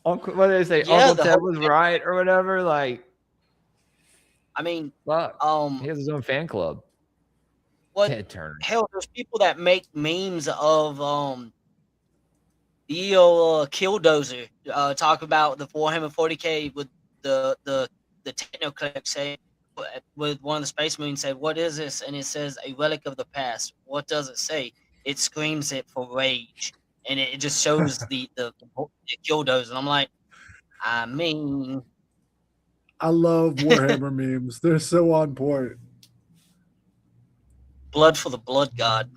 Uncle, what do they say? Uncle Ted was right or whatever. I mean, fuck. He has his own fan club. Ted Turner. Hell, there's people that make memes of Killdozer. Talk about the 440K with the techno clip saying, with one of the space marines said, "What is this?" And it says, "A relic of the past." What does it say? It screams it for rage, and it just shows the Killdozer. And I'm like, I love Warhammer memes. They're so on point. Blood for the blood god.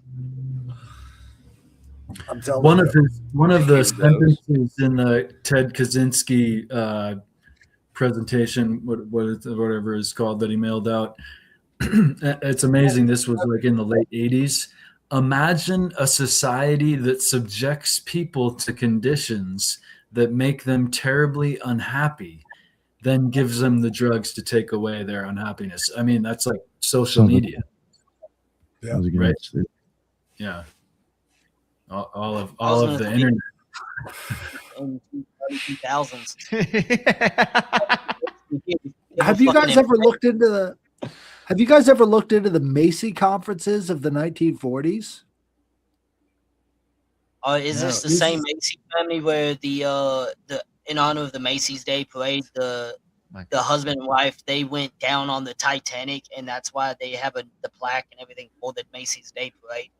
I'm telling you. One of the sentences in the Ted Kaczynski presentation, whatever it's called, that he mailed out. It's amazing. This was in the late 80s. Imagine a society that subjects people to conditions that make them terribly unhappy, then gives them the drugs to take away their unhappiness. I mean, that's like social media. Yeah. Right. Yeah. All of the internet. In 2000s. Have you guys ever looked into the Macy conferences of the 1940s? Is this the same Macy family where the in honor of the Macy's Day Parade, the husband and wife, they went down on the Titanic, and that's why they have the plaque and everything for the Macy's Day Parade?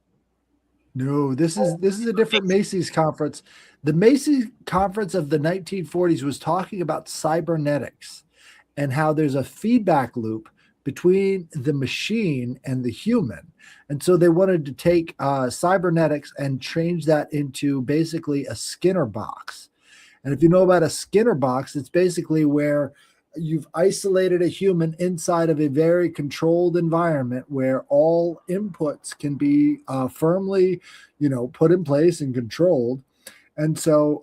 No, this is a different Macy's conference. The Macy's conference of the 1940s was talking about cybernetics and how there's a feedback loop between the machine and the human. And so they wanted to take cybernetics and change that into basically a Skinner box. And if you know about a Skinner box, it's basically where you've isolated a human inside of a very controlled environment where all inputs can be firmly, put in place and controlled. And so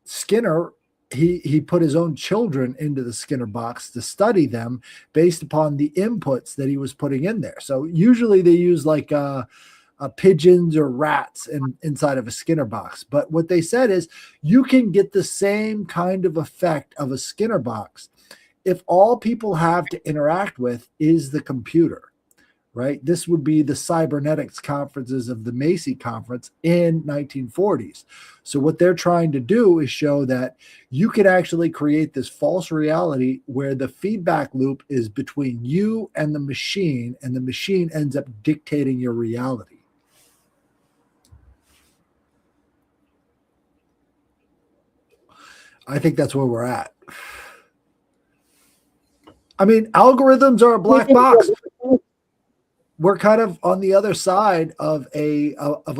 Skinner, he put his own children into the Skinner box to study them based upon the inputs that he was putting in there. So usually they use like pigeons or rats inside of a Skinner box. But what they said is you can get the same kind of effect of a Skinner box if all people have to interact with is the computer, right? This would be the cybernetics conferences of the Macy conference in 1940s. So what they're trying to do is show that you could actually create this false reality where the feedback loop is between you and the machine ends up dictating your reality. I think that's where we're at. I mean, algorithms are a black box. We're kind of on the other side of a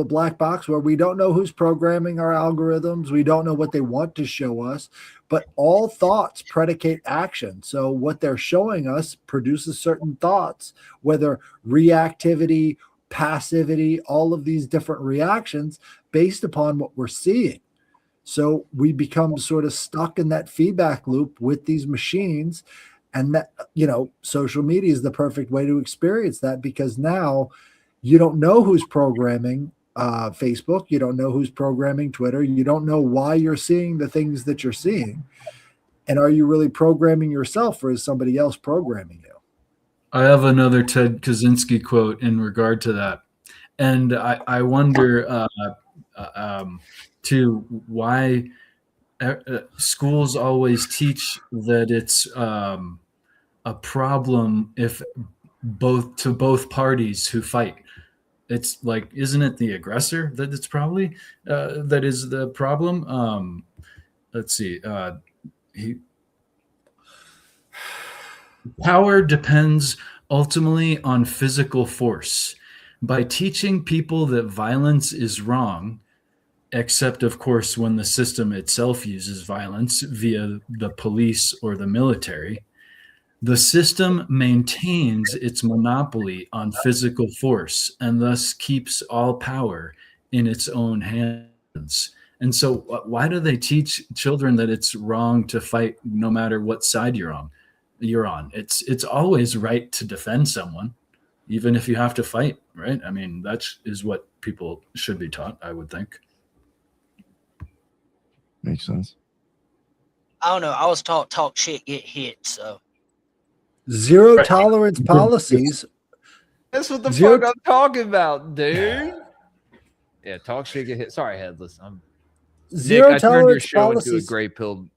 black box where we don't know who's programming our algorithms. We don't know what they want to show us, but all thoughts predicate action. So what they're showing us produces certain thoughts, whether reactivity, passivity, all of these different reactions based upon what we're seeing. So we become sort of stuck in that feedback loop with these machines. And that, social media is the perfect way to experience that, because now you don't know who's programming Facebook. You don't know who's programming Twitter. You don't know why you're seeing the things that you're seeing. And are you really programming yourself, or is somebody else programming you? I have another Ted Kaczynski quote in regard to that. And I wonder too, why schools always teach that it's a problem if both parties who fight. It's like, isn't it the aggressor that it's probably that is the problem? Let's see. Power depends ultimately on physical force. By teaching people that violence is wrong, except of course when the system itself uses violence via the police or the military, the system maintains its monopoly on physical force and thus keeps all power in its own hands. And so why do they teach children that it's wrong to fight no matter what side you're on? It's always right to defend someone, even if you have to fight, right? I mean, that is what people should be taught, I would think. Makes sense. I don't know. I was taught talk shit, get hit. So zero tolerance policies. That's what the fuck I'm talking about, dude. Yeah, talk shit, get hit. Sorry, Headless. Zero Nick, tolerance I turned your show policies. into a Gray Pill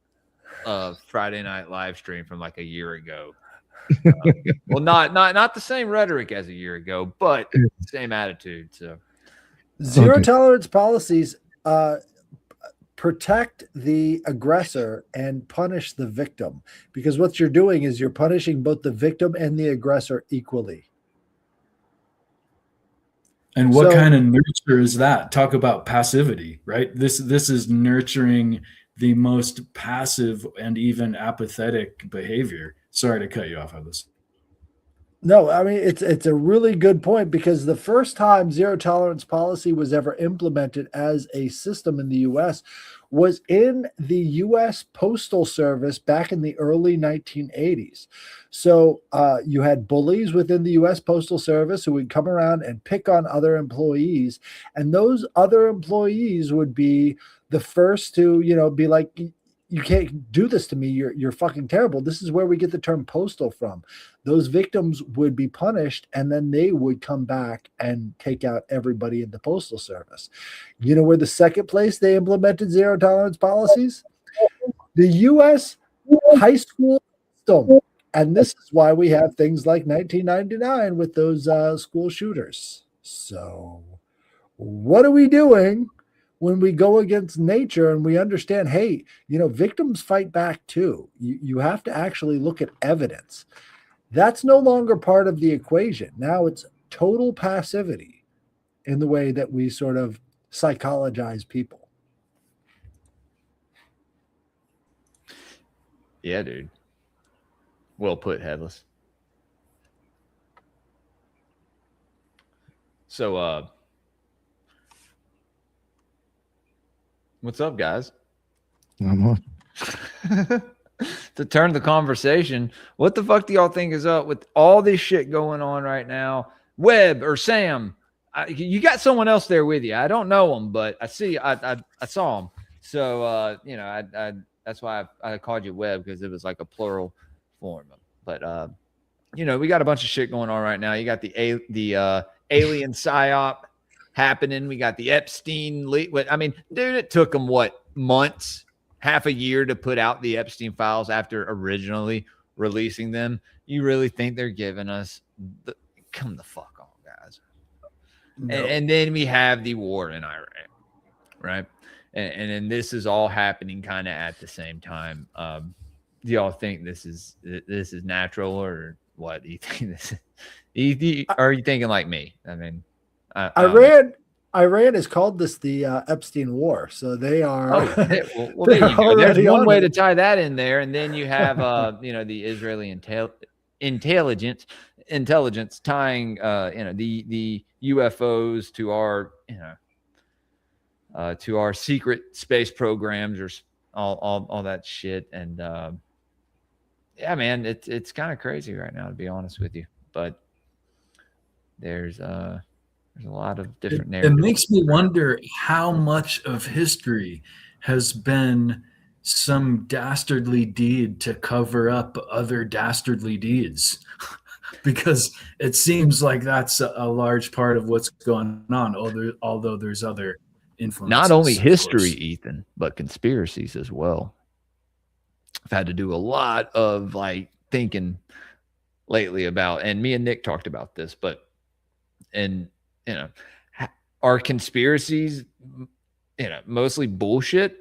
Friday night live stream from like a year ago. Well, not the same rhetoric as a year ago, but same attitude. So zero tolerance policies protect the aggressor and punish the victim, because what you're doing is you're punishing both the victim and the aggressor equally. And what kind of nurture is that? Talk about passivity, right? This is nurturing the most passive and even apathetic behavior. Sorry to cut you off on this. No, I mean, it's a really good point, because the first time zero tolerance policy was ever implemented as a system in the U.S. was in the U.S. Postal Service back in the early 1980s. So you had bullies within the U.S. Postal Service who would come around and pick on other employees, and those other employees would be the first to, be like, you can't do this to me. You're fucking terrible. This is where we get the term postal from. Those victims would be punished, and then they would come back and take out everybody in the Postal Service. You know where the second place they implemented zero tolerance policies? The U.S. high school system. And this is why we have things like 1999 with those school shooters. So what are we doing when we go against nature and we understand, hey, victims fight back too? You have to actually look at evidence. That's no longer part of the equation. Now it's total passivity in the way that we sort of psychologize people. Yeah, dude. Well put, Headless. So, what's up, guys? I'm on. To turn the conversation, what the fuck do y'all think is up with all this shit going on right now? Webb or Sam, you got someone else there with you. I don't know him, but I saw him. So, that's why I called you Webb, because it was like a plural form. But, we got a bunch of shit going on right now. You got the alien psyop happening. We got the Epstein leak. I mean, dude, it took them months, half a year to put out the Epstein files after originally releasing them. You really think they're giving us come the fuck on, guys? No. And then we have the war in Iran, right? And then this is all happening kind of at the same time. Do y'all think this is natural, or what do you think this is? Are you thinking like me? I mean, Iran has called this the Epstein War, so they are. Oh, there you go. There's one way to tie that in there, and then you have the Israeli intelligence tying the UFOs to our secret space programs, or all that shit. And yeah, man, it's kind of crazy right now, to be honest with you. But there's a lot of different narratives. It makes me wonder how much of history has been some dastardly deed to cover up other dastardly deeds. Because it seems like that's a large part of what's going on, although there's other influences. Not only history, Ethan, but conspiracies as well. I've had to do a lot of thinking lately about, and me and Nick talked about this, are conspiracies, mostly bullshit,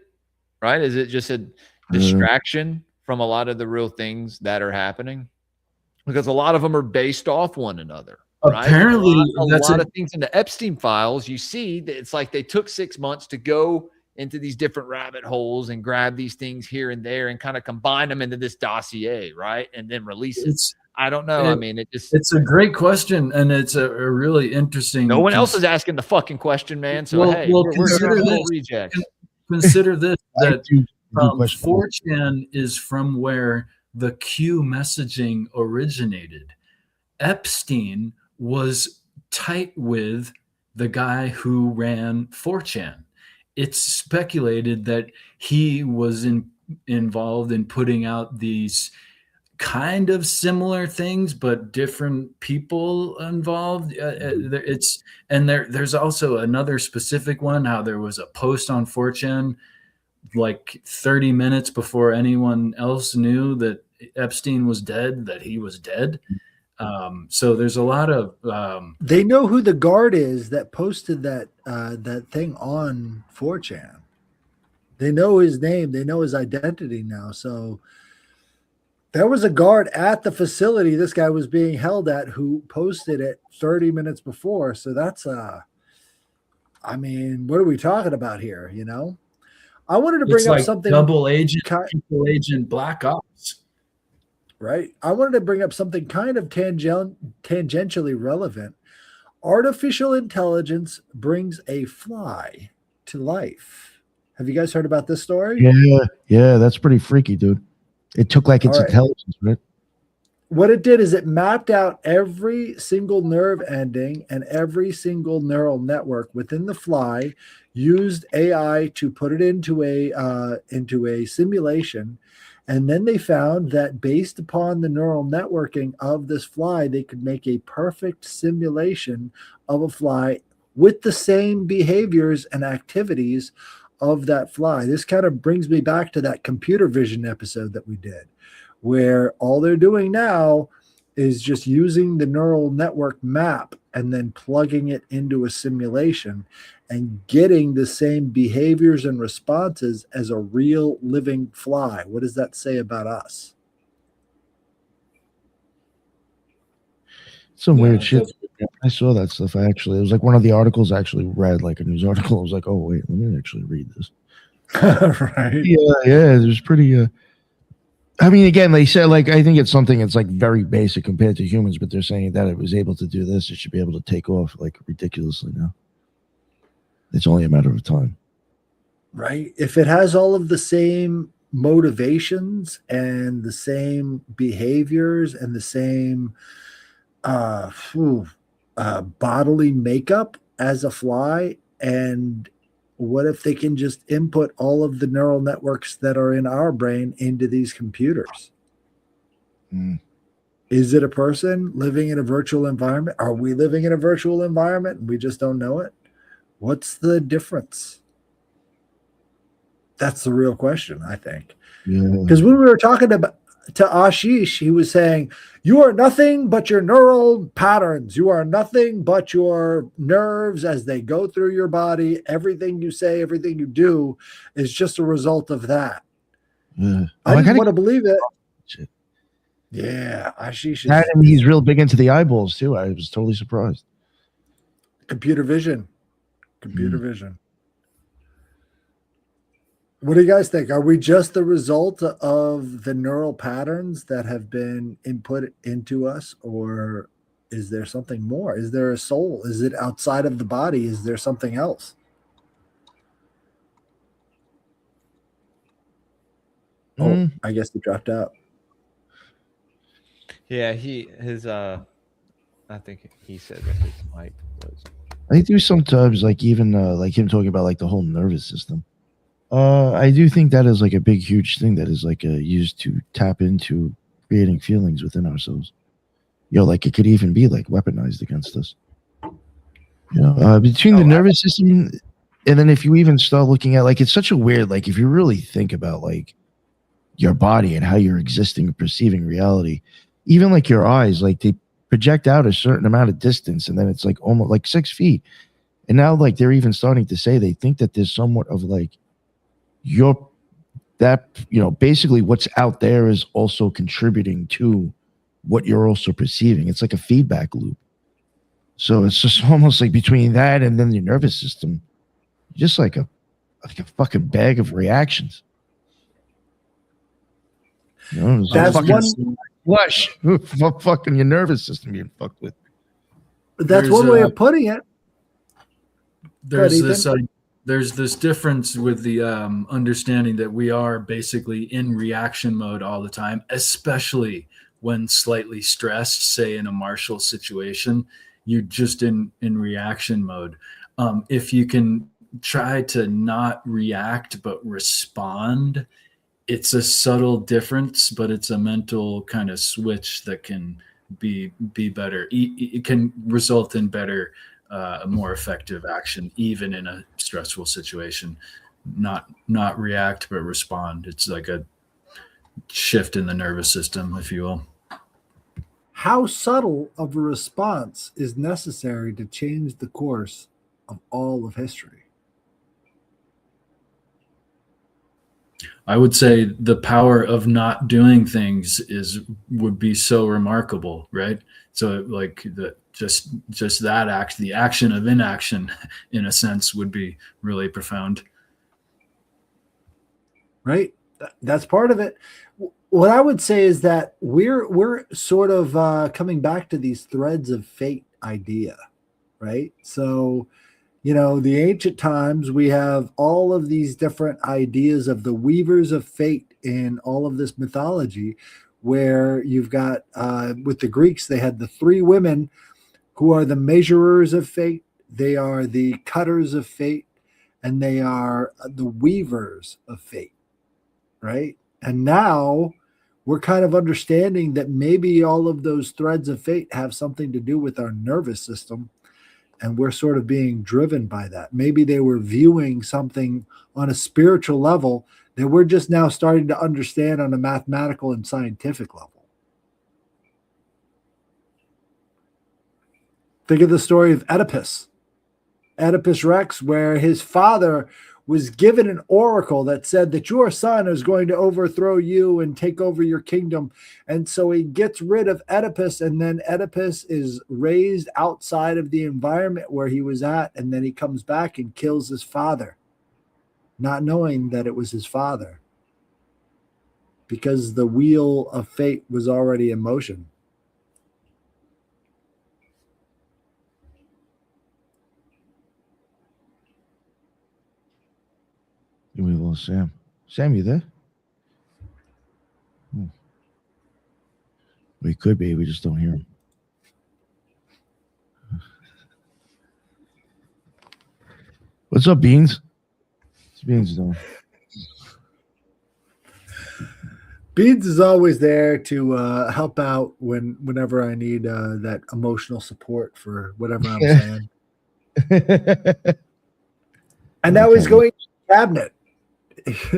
right? Is it just a distraction from a lot of the real things that are happening? Because a lot of them are based off one another. Right? Apparently, a lot of things in the Epstein files, you see that it's like they took 6 months to go into these different rabbit holes and grab these things here and there and kind of combine them into this dossier, right? And then release it. I don't know. It's a great question, and it's a really interesting. No one else is asking the fucking question, man. So we're rejects. Consider this: that 4chan is from where the Q messaging originated. Epstein was tight with the guy who ran 4chan. It's speculated that he was involved in putting out these kind of similar things, but different people involved. There's also another specific one, how there was a post on 4chan 30 minutes before anyone else knew that Epstein was dead, that he was dead. So there's a lot of they know who the guard is that posted that thing on 4chan. They know his name, they know his identity now. So there was a guard at the facility this guy was being held at who posted it 30 minutes before. So that's what are we talking about here? I wanted to bring up something double agent, triple agent, black ops. Right. I wanted to bring up something kind of tangentially relevant. Artificial intelligence brings a fly to life. Have you guys heard about this story? Yeah, that's pretty freaky, dude. It took its intelligence, right? What it did is it mapped out every single nerve ending and every single neural network within the fly, used AI to put it into a simulation. And then they found that based upon the neural networking of this fly, they could make a perfect simulation of a fly with the same behaviors and activities of that fly. This kind of brings me back to that computer vision episode that we did, where all they're doing now is just using the neural network map and then plugging it into a simulation and getting the same behaviors and responses as a real living fly. What does that say about us? Some weird shit. I saw that stuff. It was like one of the articles I actually read, like a news article. I was like, oh wait, let me actually read this. Right. Yeah, it was pretty I mean, again, they said, like, I think it's something that's like very basic compared to humans, but they're saying that it was able to do this. It should be able to take off like ridiculously now. It's only a matter of time. Right. If it has all of the same motivations and the same behaviors and the same bodily makeup as a fly, and what if they can just input all of the neural networks that are in our brain into these computers? Is it a person living in a virtual environment? Are we living in a virtual environment and we just don't know it? What's the difference? That's the real question, I think. Because when we were talking to Ashish, he was saying, you are nothing but your neural patterns. You are nothing but your nerves as they go through your body. Everything you say, everything you do is just a result of that. I didn't want to believe it. Shit. Yeah, Ashish That, and he's real big into the eyeballs too. I was totally surprised. Computer vision. Computer vision. What do you guys think? Are we just the result of the neural patterns that have been input into us, or is there something more? Is there a soul? Is it outside of the body? Is there something else? Oh, I guess he dropped out. Yeah, I think he said that his mic was. I do sometimes, like, even like him talking about like the whole nervous system. I do think that is like a big, huge thing that is like used to tap into creating feelings within ourselves. You know, like it could even be like weaponized against us. You know, between the nervous system, and then if you even start looking at, like, it's such a weird, like, if you really think about like your body and how you're existing and perceiving reality, even like your eyes, like they project out a certain amount of distance, and then it's like almost like 6 feet. And now, like, they're even starting to say they think that there's somewhat of like basically what's out there is also contributing to what you're also perceiving. It's like a feedback loop. So it's just almost like between that and then your nervous system, just like a fucking bag of reactions. You know, that's one flush. Fucking your nervous system being fucked with. That's one way of putting it. There's this difference with the understanding that we are basically in reaction mode all the time, especially when slightly stressed, say in a martial situation, you're just in reaction mode. If you can try to not react but respond, it's a subtle difference, but it's a mental kind of switch that can be better. It can result in better, more effective action, even in a stressful situation. Not react, but respond. It's like a shift in the nervous system, if you will. How subtle of a response is necessary to change the course of all of history? I would say the power of not doing things would be so remarkable, right? So like just that act, the action of inaction, in a sense, would be really profound. Right. That's part of it. What I would say is that we're sort of coming back to these threads of fate idea, right? So, you know, the ancient times, we have all of these different ideas of the weavers of fate in all of this mythology, where you've got, with the Greeks, they had the 3 women who are the measurers of fate. They are the cutters of fate, and they are the weavers of fate, right? And now we're kind of understanding that maybe all of those threads of fate have something to do with our nervous system. And we're sort of being driven by that. Maybe they were viewing something on a spiritual level that we're just now starting to understand on a mathematical and scientific level. Think of the story of Oedipus Rex, where his father was given an oracle that said that your son is going to overthrow you and take over your kingdom. And so he gets rid of Oedipus, and then Oedipus is raised outside of the environment where he was at. And then he comes back and kills his father, not knowing that it was his father. because the wheel of fate was already in motion. We lost Sam. Sam, you there? We could be. We just don't hear him. What's up, Beans? What's Beans doing? Beans is always there to help out whenever I need that emotional support for whatever I'm saying. And now he's going to the cabinet.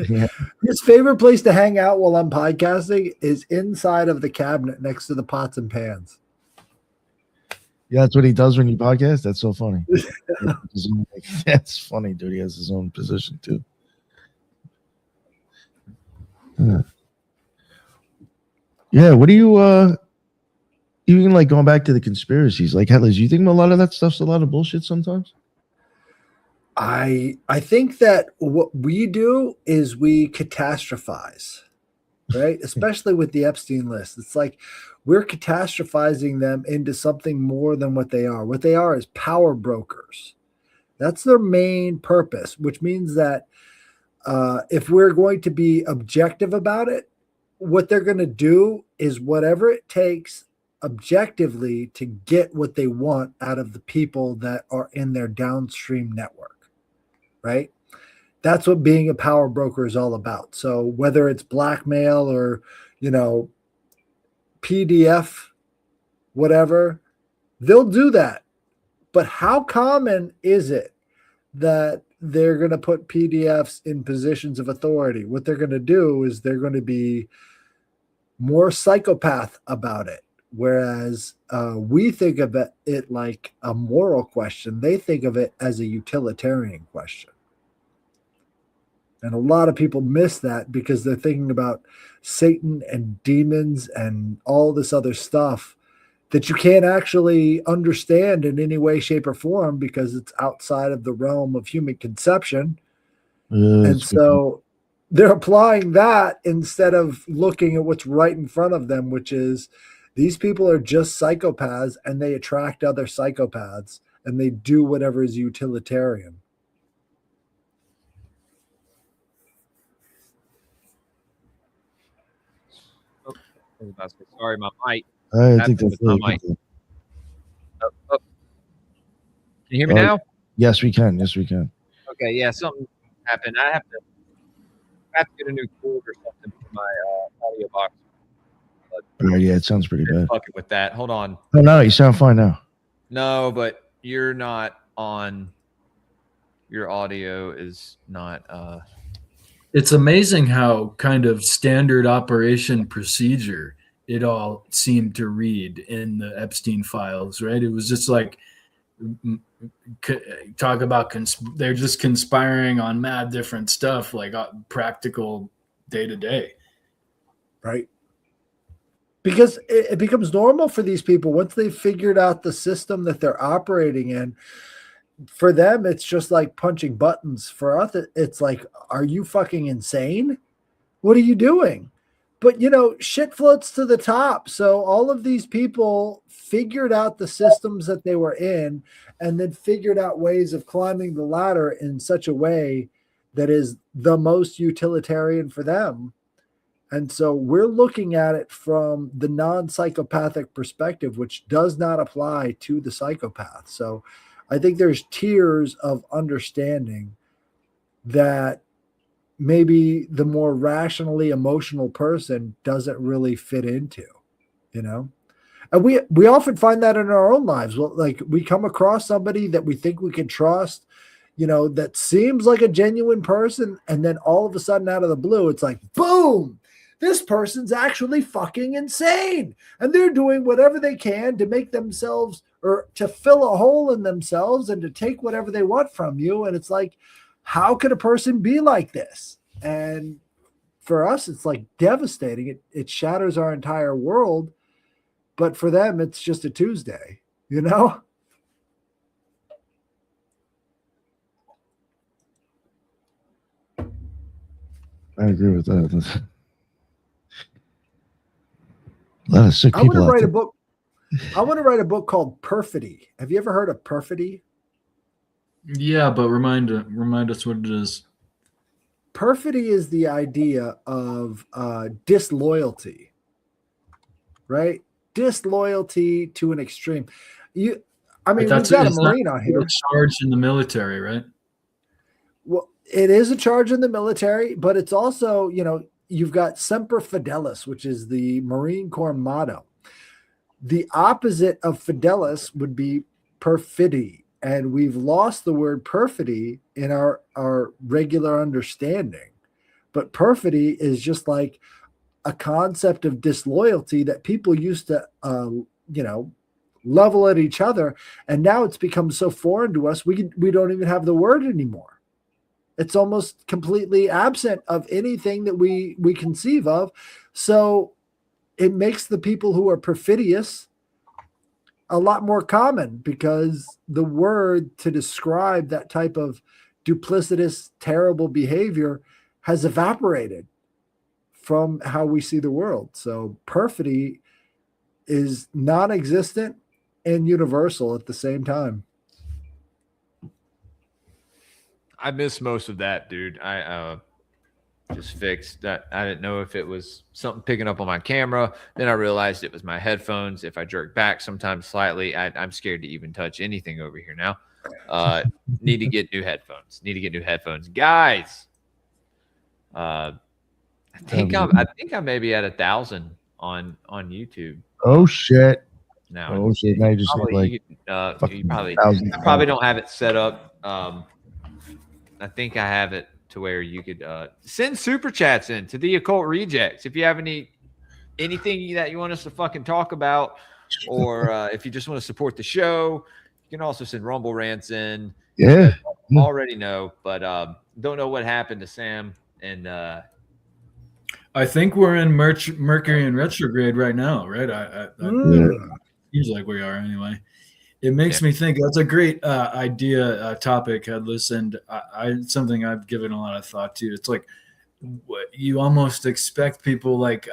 Yeah. His favorite place to hang out while I'm podcasting is inside of the cabinet next to the pots and pans. Yeah, that's what he does when you podcast. That's so funny. That's funny, dude. He has his own position too. Yeah, what do you even like going back to the conspiracies? Like, Headless, you think a lot of that stuff's a lot of bullshit sometimes? I think that what we do is we catastrophize, right? Especially with the Epstein list. It's like we're catastrophizing them into something more than what they are. What they are is power brokers. That's their main purpose, which means that if we're going to be objective about it, what they're going to do is whatever it takes objectively to get what they want out of the people that are in their downstream network. Right? That's what being a power broker is all about. So whether it's blackmail or, PDF, whatever, they'll do that. But how common is it that they're going to put PDFs in positions of authority? What they're going to do is they're going to be more psychopath about it. Whereas we think of it like a moral question. They think of it as a utilitarian question. And a lot of people miss that because they're thinking about Satan and demons and all this other stuff that you can't actually understand in any way, shape, or form because it's outside of the realm of human conception. And so they're applying that instead of looking at what's right in front of them, which is these people are just psychopaths and they attract other psychopaths and they do whatever is utilitarian. Sorry, my mic. I think that's my mic. Can you hear me now? Yes, we can. Yes, we can. Okay, yeah, something happened. I have to get a new cord or something for my audio box. Yeah, it sounds pretty bad. Fucking with that. Hold on. Oh, no, you sound fine now. No, but you're not on. Your audio is not. It's amazing how kind of standard operation procedure it all seemed to read in the Epstein files, right? It was just like talk about they're just conspiring on mad different stuff, like practical day to day, right? Because it becomes normal for these people once they've figured out the system that they're operating in. For them, it's just like punching buttons. For us, it's like, are you fucking insane? What are you doing? But, shit floats to the top. So all of these people figured out the systems that they were in and then figured out ways of climbing the ladder in such a way that is the most utilitarian for them. And so we're looking at it from the non-psychopathic perspective, which does not apply to the psychopath. So I think there's tiers of understanding that maybe the more rationally emotional person doesn't really fit into, And we often find that in our own lives. Well, like we come across somebody that we think we can trust, that seems like a genuine person. And then all of a sudden out of the blue, it's like, boom, this person's actually fucking insane. And they're doing whatever they can to make themselves or to fill a hole in themselves and to take whatever they want from you. And it's like, how could a person be like this? And for us, it's like devastating. It shatters our entire world. But for them, it's just a Tuesday, I agree with that. A lot of sick I want people to out write a there. book. I want to write a book called Perfidy. Have you ever heard of perfidy? Yeah, but remind us what it is. Perfidy is the idea of disloyalty, right? Disloyalty to an extreme. I mean, we've got a Marine on here. Charged in the military, right? Well, it is a charge in the military, but it's also, you've got Semper Fidelis, which is the Marine Corps motto. The opposite of fidelis would be perfidy. And we've lost the word perfidy in our regular understanding. But perfidy is just like a concept of disloyalty that people used to, level at each other. And now it's become so foreign to us, we don't even have the word anymore. It's almost completely absent of anything that we conceive of. So it makes the people who are perfidious a lot more common, because the word to describe that type of duplicitous, terrible behavior has evaporated from how we see the world. So perfidy is non-existent and universal at the same time. I missed most of that, dude. I just fixed that. I didn't know if it was something picking up on my camera. Then I realized it was my headphones. If I jerk back sometimes slightly, I'm scared to even touch anything over here now. Need to get new headphones. Guys, I think I may be at 1,000 on YouTube. Oh shit. Now, now you just probably, like you probably don't have it set up. I think I have it to where you could send super chats in to the Occult Rejects if you have anything that you want us to fucking talk about, or if you just want to support the show. You can also send Rumble rants in. Yeah, already know, but don't know what happened to Sam. And I think we're in Mercury in retrograde right now, right? Seems like we are anyway. It makes me think. That's a great idea, topic, Headless, and something I've given a lot of thought to. It's like you almost expect people like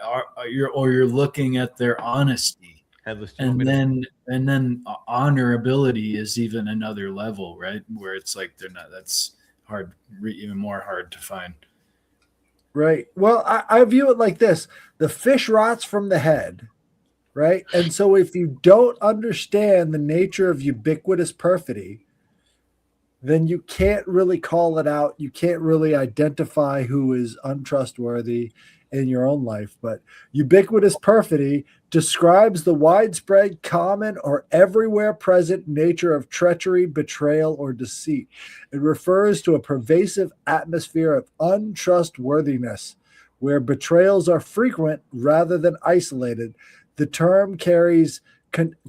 you're looking at their honesty, Headless, and then honorability is even another level, right? Where it's like they're not. That's hard, even more hard to find. Right. Well, I view it like this: the fish rots from the head. Right. And so if you don't understand the nature of ubiquitous perfidy, then you can't really call it out. You can't really identify who is untrustworthy in your own life. But ubiquitous perfidy describes the widespread, common, or everywhere present nature of treachery, betrayal, or deceit. It refers to a pervasive atmosphere of untrustworthiness, where betrayals are frequent rather than isolated. The term carries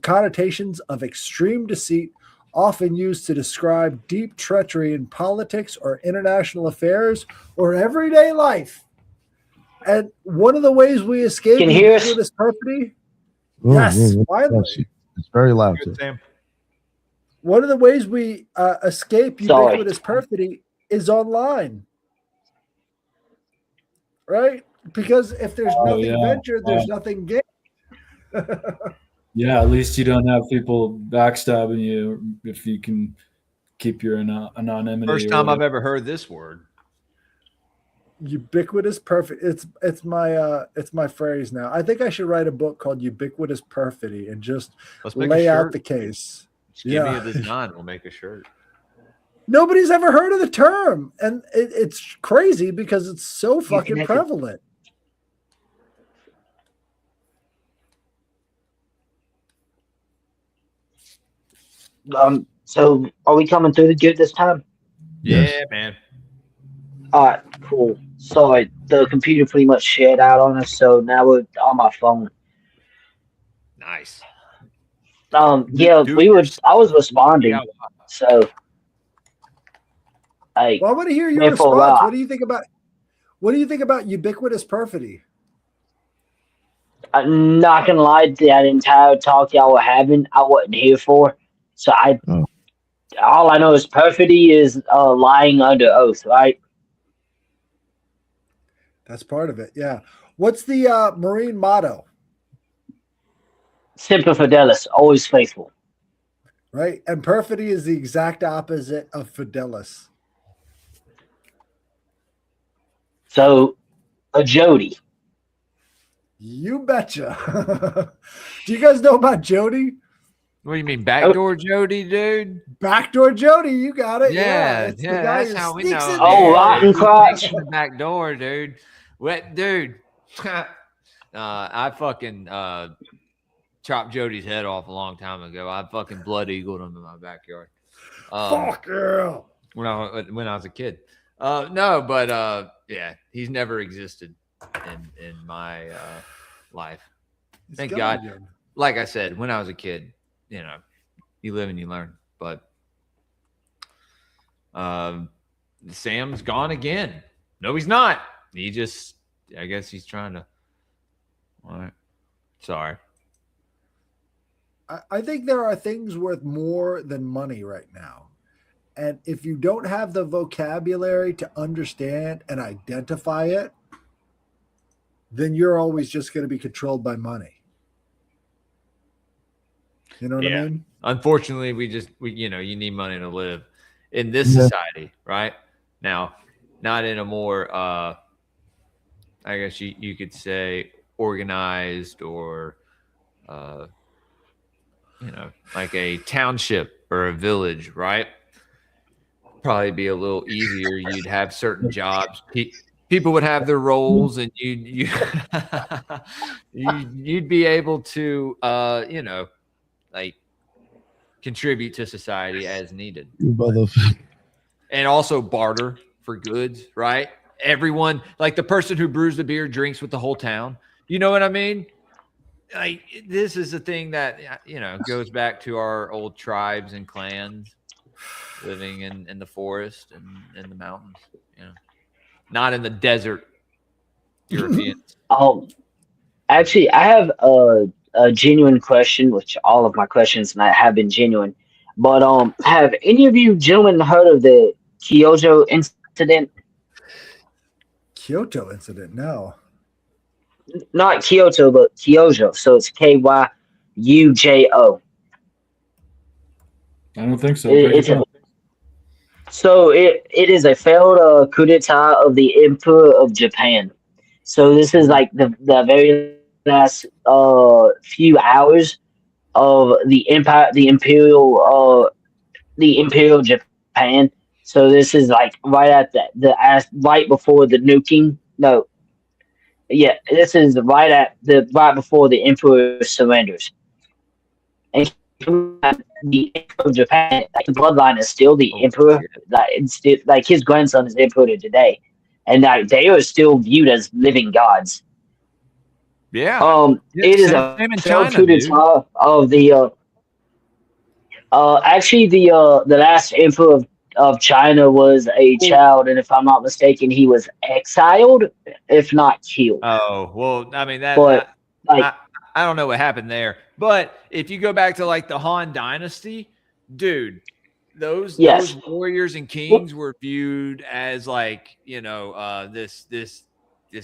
connotations of extreme deceit, often used to describe deep treachery in politics or international affairs or everyday life. And one of the ways we escape ubiquitous perfidy, finally. It's very loud. One of the ways we escape ubiquitous perfidy is online, right? Because if there's nothing ventured, there's nothing gained. Yeah, at least you don't have people backstabbing you if you can keep your anonymity. First time I've ever heard this word. Ubiquitous perfect. It's my phrase now. I think I should write a book called Ubiquitous Perfidy and just lay out the case. Just give me a design, we'll make a shirt. Nobody's ever heard of the term, and it's crazy because it's so fucking prevalent. So are we coming through the good this time? Yeah, man. All right, cool. Sorry, the computer pretty much shared out on us, so now we're on my phone. Nice. Yeah, I was responding, so. Well, I want to hear your response. What do you think about ubiquitous perfidy? I'm not gonna lie, that entire talk y'all were having, I wasn't here for. So all I know is perfidy is lying under oath, right? That's part of it. Yeah. What's the Marine motto? Semper Fidelis, always faithful. Right? And perfidy is the exact opposite of fidelis. So, a Jody. You betcha. Do you guys know about Jody? What do you mean, backdoor Jody, dude? Backdoor Jody, you got it. Yeah, it's the yeah, guy that's who how we sneaks know. in Oh, there. rotten crotch. The back door, dude. What, dude? I fucking chopped Jody's head off a long time ago. I fucking blood eagled him in my backyard. Fuck girl. When I was a kid. No, but yeah, he's never existed in my life. Thank God. Again. Like I said, when I was a kid, you know, you live and you learn. But Sam's gone again. No, he's not. He just, I guess he's trying to. All right. Sorry. I think there are things worth more than money right now. And if you don't have the vocabulary to understand and identify it, then you're always just going to be controlled by money. You know what I mean? Unfortunately, we you know, you need money to live in this society, right? Now, not in a more, I guess you could say organized or, you know, like a township or a village, right? Probably be a little easier. You'd have certain jobs. People would have their roles, and you'd be able to, you know, like contribute to society as needed, and also barter for goods. Right? Everyone, like the person who brews the beer, drinks with the whole town. You know what I mean? Like this is the thing that, you know, goes back to our old tribes and clans living in the forest and in the mountains, you know, not in the desert. Europeans. Actually, I have a genuine question, which all of my questions have been genuine. But have any of you gentlemen heard of the Kyoto incident? Kyoto incident? No. Not Kyoto, but Kyoto. So it's Kyujo. I don't think so. So it is a failed coup d'etat of the Emperor of Japan. So this is like the very last few hours of the empire, the imperial Japan. So this is like right at right before the nuking. No, yeah, this is right before the emperor surrenders. And the emperor of Japan, like the bloodline is still the emperor. Like it's still, like his grandson is the emperor today, and they are still viewed as living gods. Yeah. It is a coup d'etat of the. Actually, the last emperor of China was a child, and if I'm not mistaken, he was exiled, if not killed. Oh well, I mean that. But I don't know what happened there, but if you go back to like the Han Dynasty, dude, those warriors and kings were viewed as like, you know, this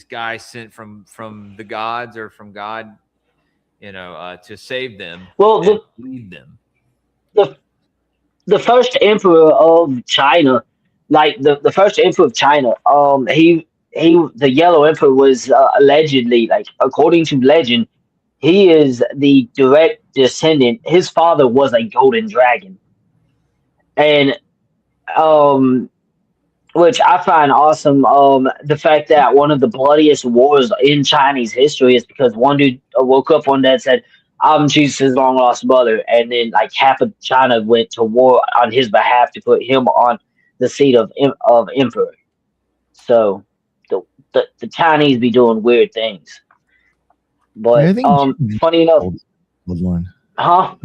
guy sent from the gods or from God, you know, to save them, lead them. The first emperor of China, like the first emperor of China, the Yellow Emperor was allegedly, like according to legend, he is the direct descendant. His father was a golden dragon, and which I find awesome. The fact that one of the bloodiest wars in Chinese history is because one dude woke up one day and said, "I'm Jesus' long lost brother," and then like half of China went to war on his behalf to put him on the seat of emperor. So the Chinese be doing weird things. But funny enough, bloodline. Huh?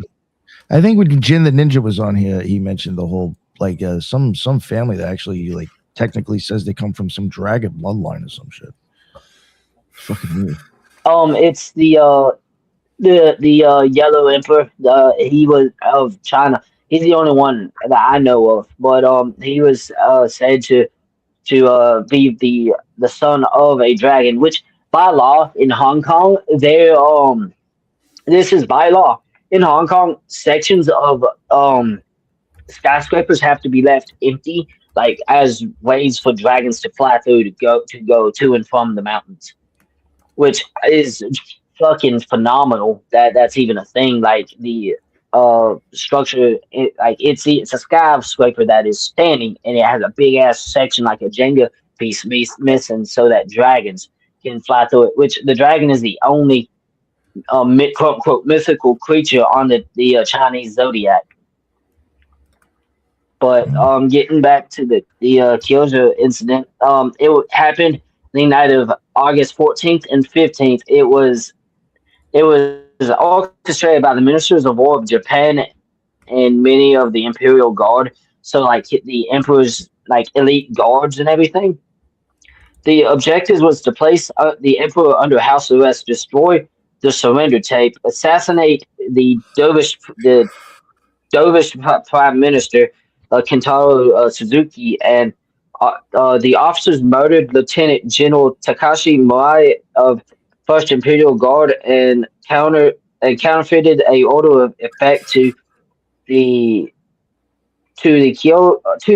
I think when Jin the Ninja was on here, he mentioned the whole like some family that actually like technically says they come from some dragon bloodline or some shit. Fucking weird. It's the Yellow Emperor. He was of China. He's the only one that I know of. But he was said to be the son of a dragon, which by law in Hong Kong, this is by law. In Hong Kong, sections of skyscrapers have to be left empty, like as ways for dragons to fly through to go to and from the mountains, which is fucking phenomenal. That's even a thing. Like the structure, it's a skyscraper that is standing, and it has a big ass section like a Jenga piece missing, so that dragons can fly through it. Which the dragon is the only quote unquote mythical creature on the Chinese zodiac. But getting back to the Kyoto incident, it happened the night of August 14th and 15th. It was orchestrated by the ministers of war of Japan and many of the Imperial Guard. So like the Emperor's like elite guards and everything. The objective was to place the Emperor under house arrest, destroy the surrender tape, assassinate the Dovish Prime Minister Kentaro Suzuki, and the officers murdered Lieutenant General Takashi Mirai of First Imperial Guard and counterfeited a order of effect to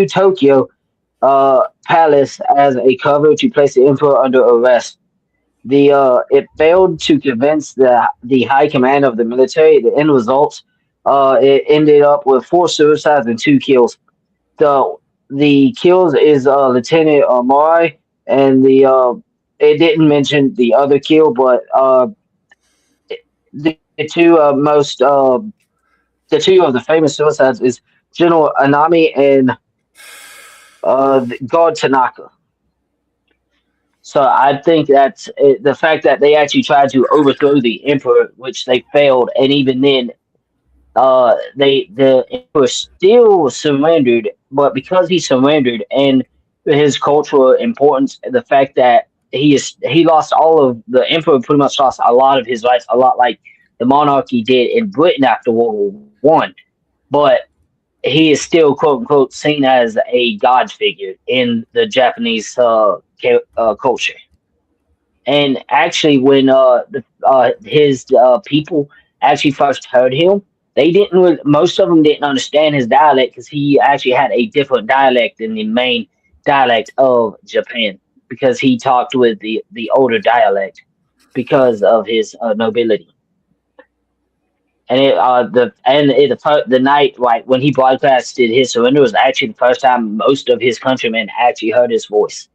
Tokyo Palace as a cover to place the emperor under arrest. It failed to convince the high command of the military. The end result, it ended up with 4 suicides and 2 kills. The kills is Lieutenant Mirai, and it didn't mention the other kill, but the two of the famous suicides is General Anami and God Tanaka. So I think that's the fact that they actually tried to overthrow the emperor, which they failed, and even then, the emperor still surrendered. But because he surrendered and his cultural importance, the fact that he lost all of the emperor pretty much lost a lot of his rights, a lot like the monarchy did in Britain after World War I. But he is still quote unquote seen as a god figure in the Japanese culture. And actually, when his people actually first heard him, most of them didn't understand his dialect because he actually had a different dialect than the main dialect of Japan, because he talked with the older dialect because of his nobility. And the night when he broadcasted his surrender was actually the first time most of his countrymen actually heard his voice.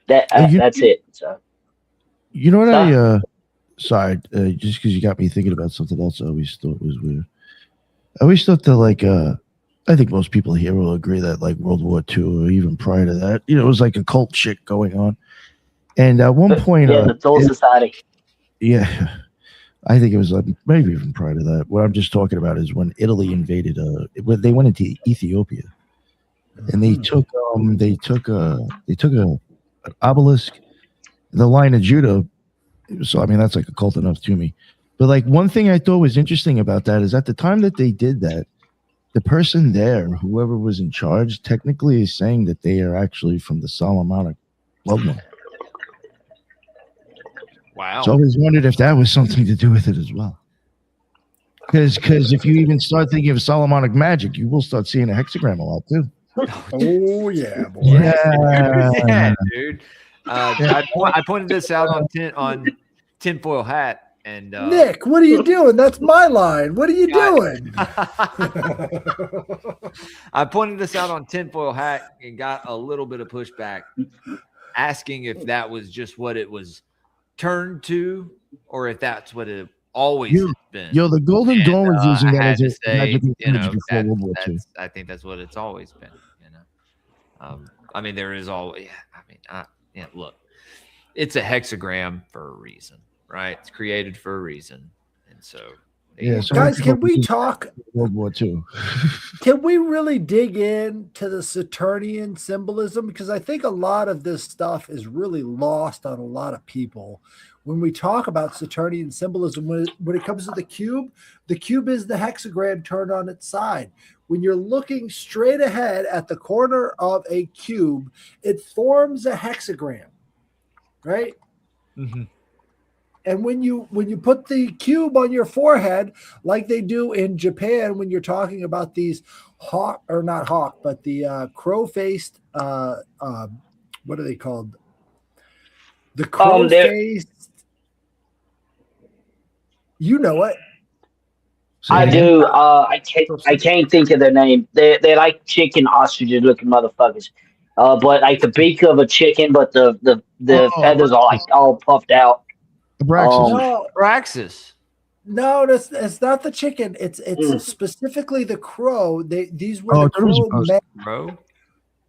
That's it. So, you know what sorry, just because you got me thinking about something else I always thought was weird. I always thought that I think most people here will agree that like World War II or even prior to that, it was like occult shit going on. And at one point, the Soul Society. Yeah, I think it was maybe even prior to that. What I'm just talking about is when Italy invaded. They went into Ethiopia, and they took an obelisk, the Line of Judah. So I mean that's like occult enough to me. But like one thing I thought was interesting about that is at the time that they did that, the person there, whoever was in charge, technically is saying that they are actually from the Solomonic bloodline. Wow. So I always wondered if that was something to do with it as well. Because if you even start thinking of Solomonic magic, you will start seeing a hexagram a lot too. Oh yeah, boy. Yeah, dude. I pointed this out on Tinfoil Hat. And Nick, what are you doing? That's my line. What are you doing? I pointed this out on Tinfoil Hat and got a little bit of pushback, asking if that was just what it was turned to, or if that's what it always has been. Yo, the Golden Dawn was using that as a magic before World War II. I think that's what it's always been. I mean, there is always. Look, it's a hexagram for a reason. Right, it's created for a reason, and so guys, can we talk World War II? Can we really dig into the Saturnian symbolism? Because I think a lot of this stuff is really lost on a lot of people. when we talk about Saturnian symbolism, when it comes to the cube is the hexagram turned on its side. When you're looking straight ahead at the corner of a cube, it forms a hexagram, right? Mm-hmm. And when you put the cube on your forehead, like they do in Japan, when you're talking about these the crow-faced, what are they called? The crow-faced. You know it. I do. I can't think of their name. They're like chicken ostriches looking motherfuckers. But like the beak of a chicken, but the feathers are like all puffed out. Abraxas. No, that's not the chicken. It's specifically the crow. These were the crow men. Crow?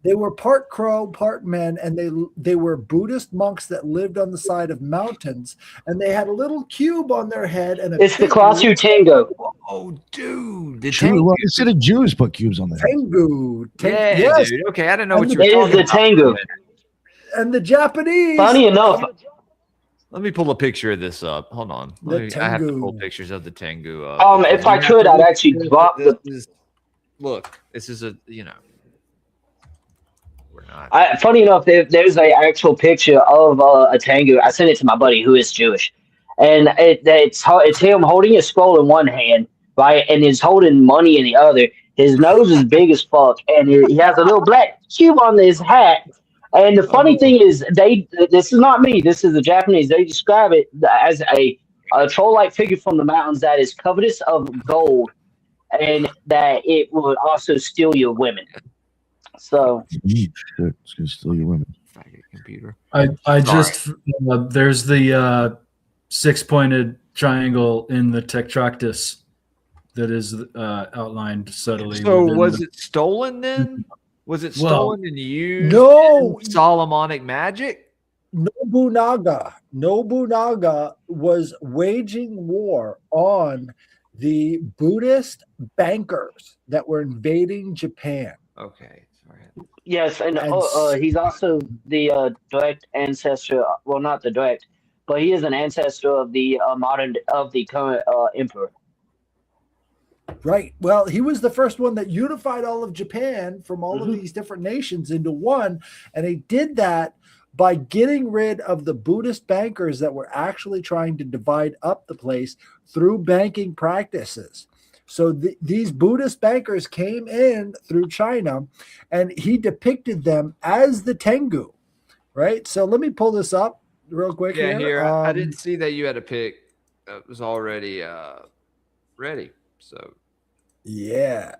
They were part crow, part men, and they were Buddhist monks that lived on the side of mountains, and they had a little cube on their head. And it's the Klasu Tango. Oh, dude, Well, instead of Jews put cubes on their head. Tengu. Yeah, yes. dude. Okay, I didn't know what you were It is talking the about. Tango. And the Japanese. Funny enough. Let me pull a picture of this up. Hold on. I have to pull pictures of the Tengu up. If I could, I'd actually drop the. Look, this is a we're not. Funny enough, there's an actual picture of a Tengu. I sent it to my buddy who is Jewish, and it's him holding a scroll in one hand, right, and he's holding money in the other. His nose is big as fuck, and he has a little black cube on his hat. And the funny thing is, this is not me. This is the Japanese. They describe it as a troll-like figure from the mountains that is covetous of gold, and that it would also steal your women. So It's gonna steal your women. Computer. I just there's the 6-pointed triangle in the Tetractus that is outlined subtly. So was it stolen then? Was it stolen and used No. in Solomonic magic? Nobunaga was waging war on the Buddhist bankers that were invading Japan. Okay. Sorry. yes, and he's also the direct ancestor. Well, not the direct, but he is an ancestor of the current emperor. Right. Well, he was the first one that unified all of Japan from all of these different nations into one. And he did that by getting rid of the Buddhist bankers that were actually trying to divide up the place through banking practices. So these Buddhist bankers came in through China, and he depicted them as the Tengu. Right. So let me pull this up real quick. Yeah, here. I didn't see that you had a pic that was already ready. So, yeah.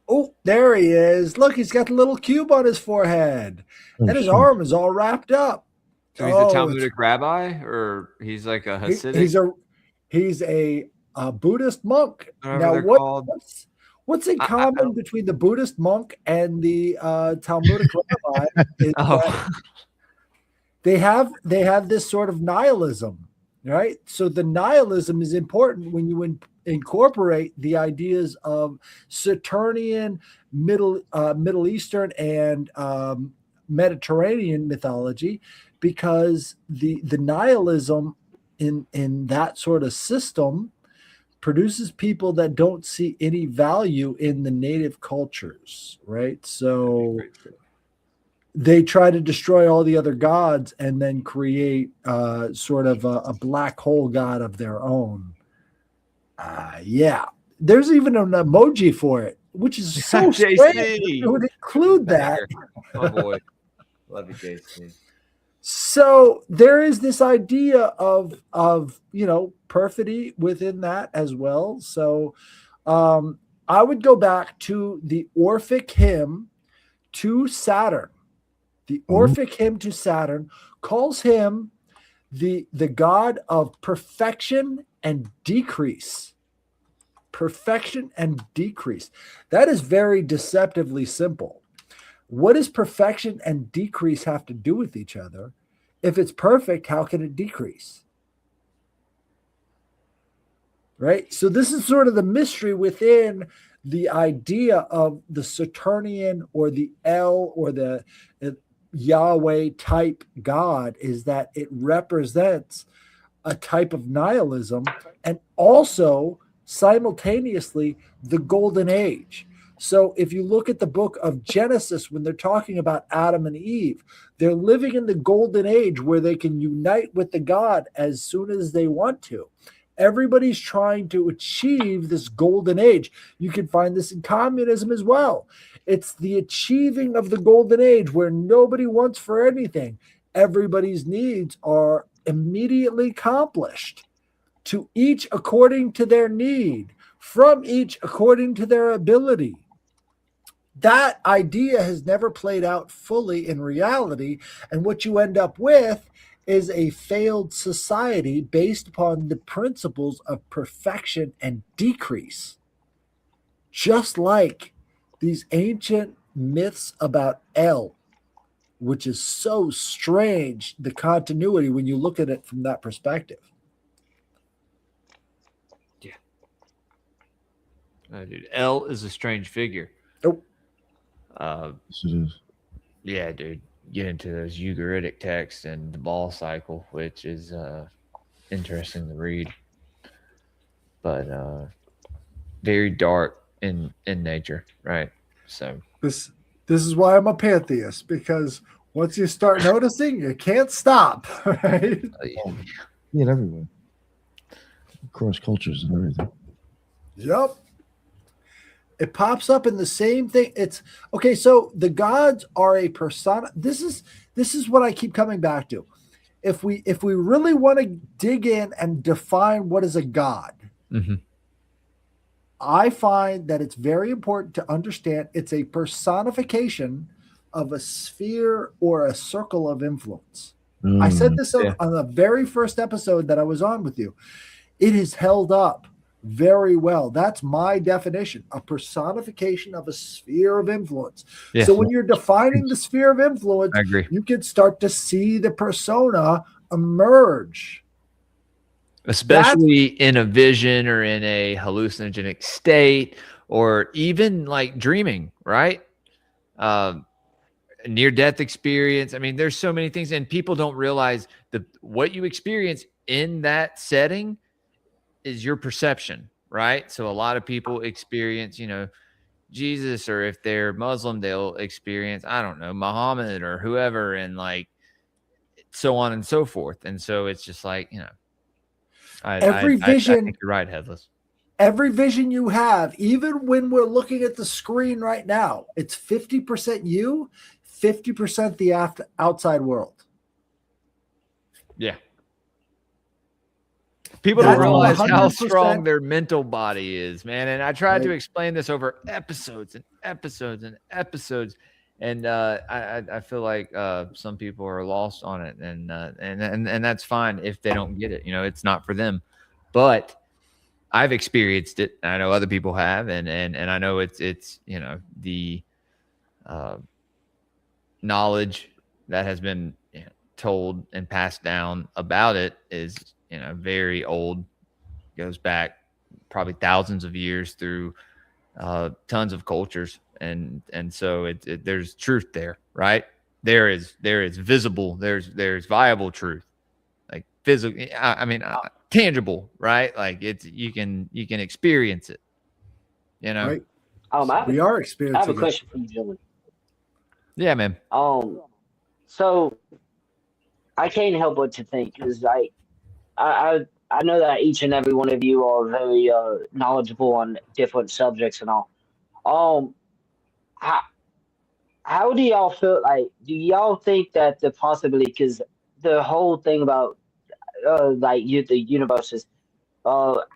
Oh, there he is. Look, he's got the little cube on his forehead, and his arm is all wrapped up. So he's a Talmudic rabbi, or he's like a Hasidic? He's a Buddhist monk. Whatever Now, what's in common between the Buddhist monk and the Talmudic rabbi is that they have this sort of nihilism, right? So the nihilism is important when you incorporate the ideas of Saturnian, Middle Eastern, and Mediterranean mythology, because the nihilism in that sort of system produces people that don't see any value in the native cultures, right? So they try to destroy all the other gods and then create sort of a black hole god of their own. Yeah, there's even an emoji for it, which is so strange. It would include that. Oh boy, love you, JC. So there is this idea of perfidy within that as well. So I would go back to the Orphic hymn to Saturn. The Orphic hymn to Saturn calls him the god of perfection and decrease. Perfection and decrease. That is very deceptively simple. What does perfection and decrease have to do with each other? If it's perfect, how can it decrease? Right? So this is sort of the mystery within the idea of the Saturnian or the L or the Yahweh type God is that it represents a type of nihilism and also simultaneously the golden age. So if you look at the book of Genesis, when they're talking about Adam and Eve, they're living in the golden age where they can unite with the God as soon as they want to. Everybody's trying to achieve this golden age. You can find this in communism as well. It's the achieving of the golden age where nobody wants for anything. Everybody's needs are immediately accomplished, to each according to their need, from each according to their ability. That idea has never played out fully in reality, and what you end up with is a failed society based upon the principles of perfection and decrease. Just like these ancient myths about El, which is so strange, the continuity when you look at it from that perspective. Yeah. Dude, El is a strange figure. Nope. Yeah, dude. Get into those Ugaritic texts and the ball cycle, which is interesting to read. But very dark in nature, right? So This is why I'm a pantheist, because once you start noticing, you can't stop, right? Yeah, everywhere. Across cultures and everything. Yep. It pops up in the same thing. It's okay. So the gods are a persona. This is what I keep coming back to. If we really want to dig in and define what is a god, I find that it's very important to understand it's a personification of a sphere or a circle of influence. I said this on the very first episode that I was on with you. It is held up very well. That's my definition, a personification of a sphere of influence. Yeah. So when you're defining the sphere of influence, I agree. You can start to see the persona emerge. Especially in a vision or in a hallucinogenic state, or even like dreaming, right? Near-death experience. I mean, there's so many things, and people don't realize that what you experience in that setting is your perception, right? So a lot of people experience, Jesus, or if they're Muslim, they'll experience, I don't know, Muhammad or whoever, and like so on and so forth. And so it's just like, Every vision, I think you're right, Headless. Every vision you have, even when we're looking at the screen right now, it's 50% you, 50% the outside world. Yeah. People don't realize how strong their mental body is, man. And I tried to explain this over episodes and episodes and episodes. And I feel like some people are lost on it, and that's fine if they don't get it. It's not for them. But I've experienced it. And I know other people have, and I know it's the knowledge that has been told and passed down about it is very old, goes back probably thousands of years through tons of cultures. And so there's truth there, right? There is visible, there's viable truth, like physical. I mean, tangible, right? Like you can experience it, Right. We are experiencing. I have a question for you, Dylan. Yeah, man. So I can't help but to think, because I know that each and every one of you are very knowledgeable on different subjects and all. How do y'all feel? Like, do y'all think that the possibility, because the whole thing about the universe is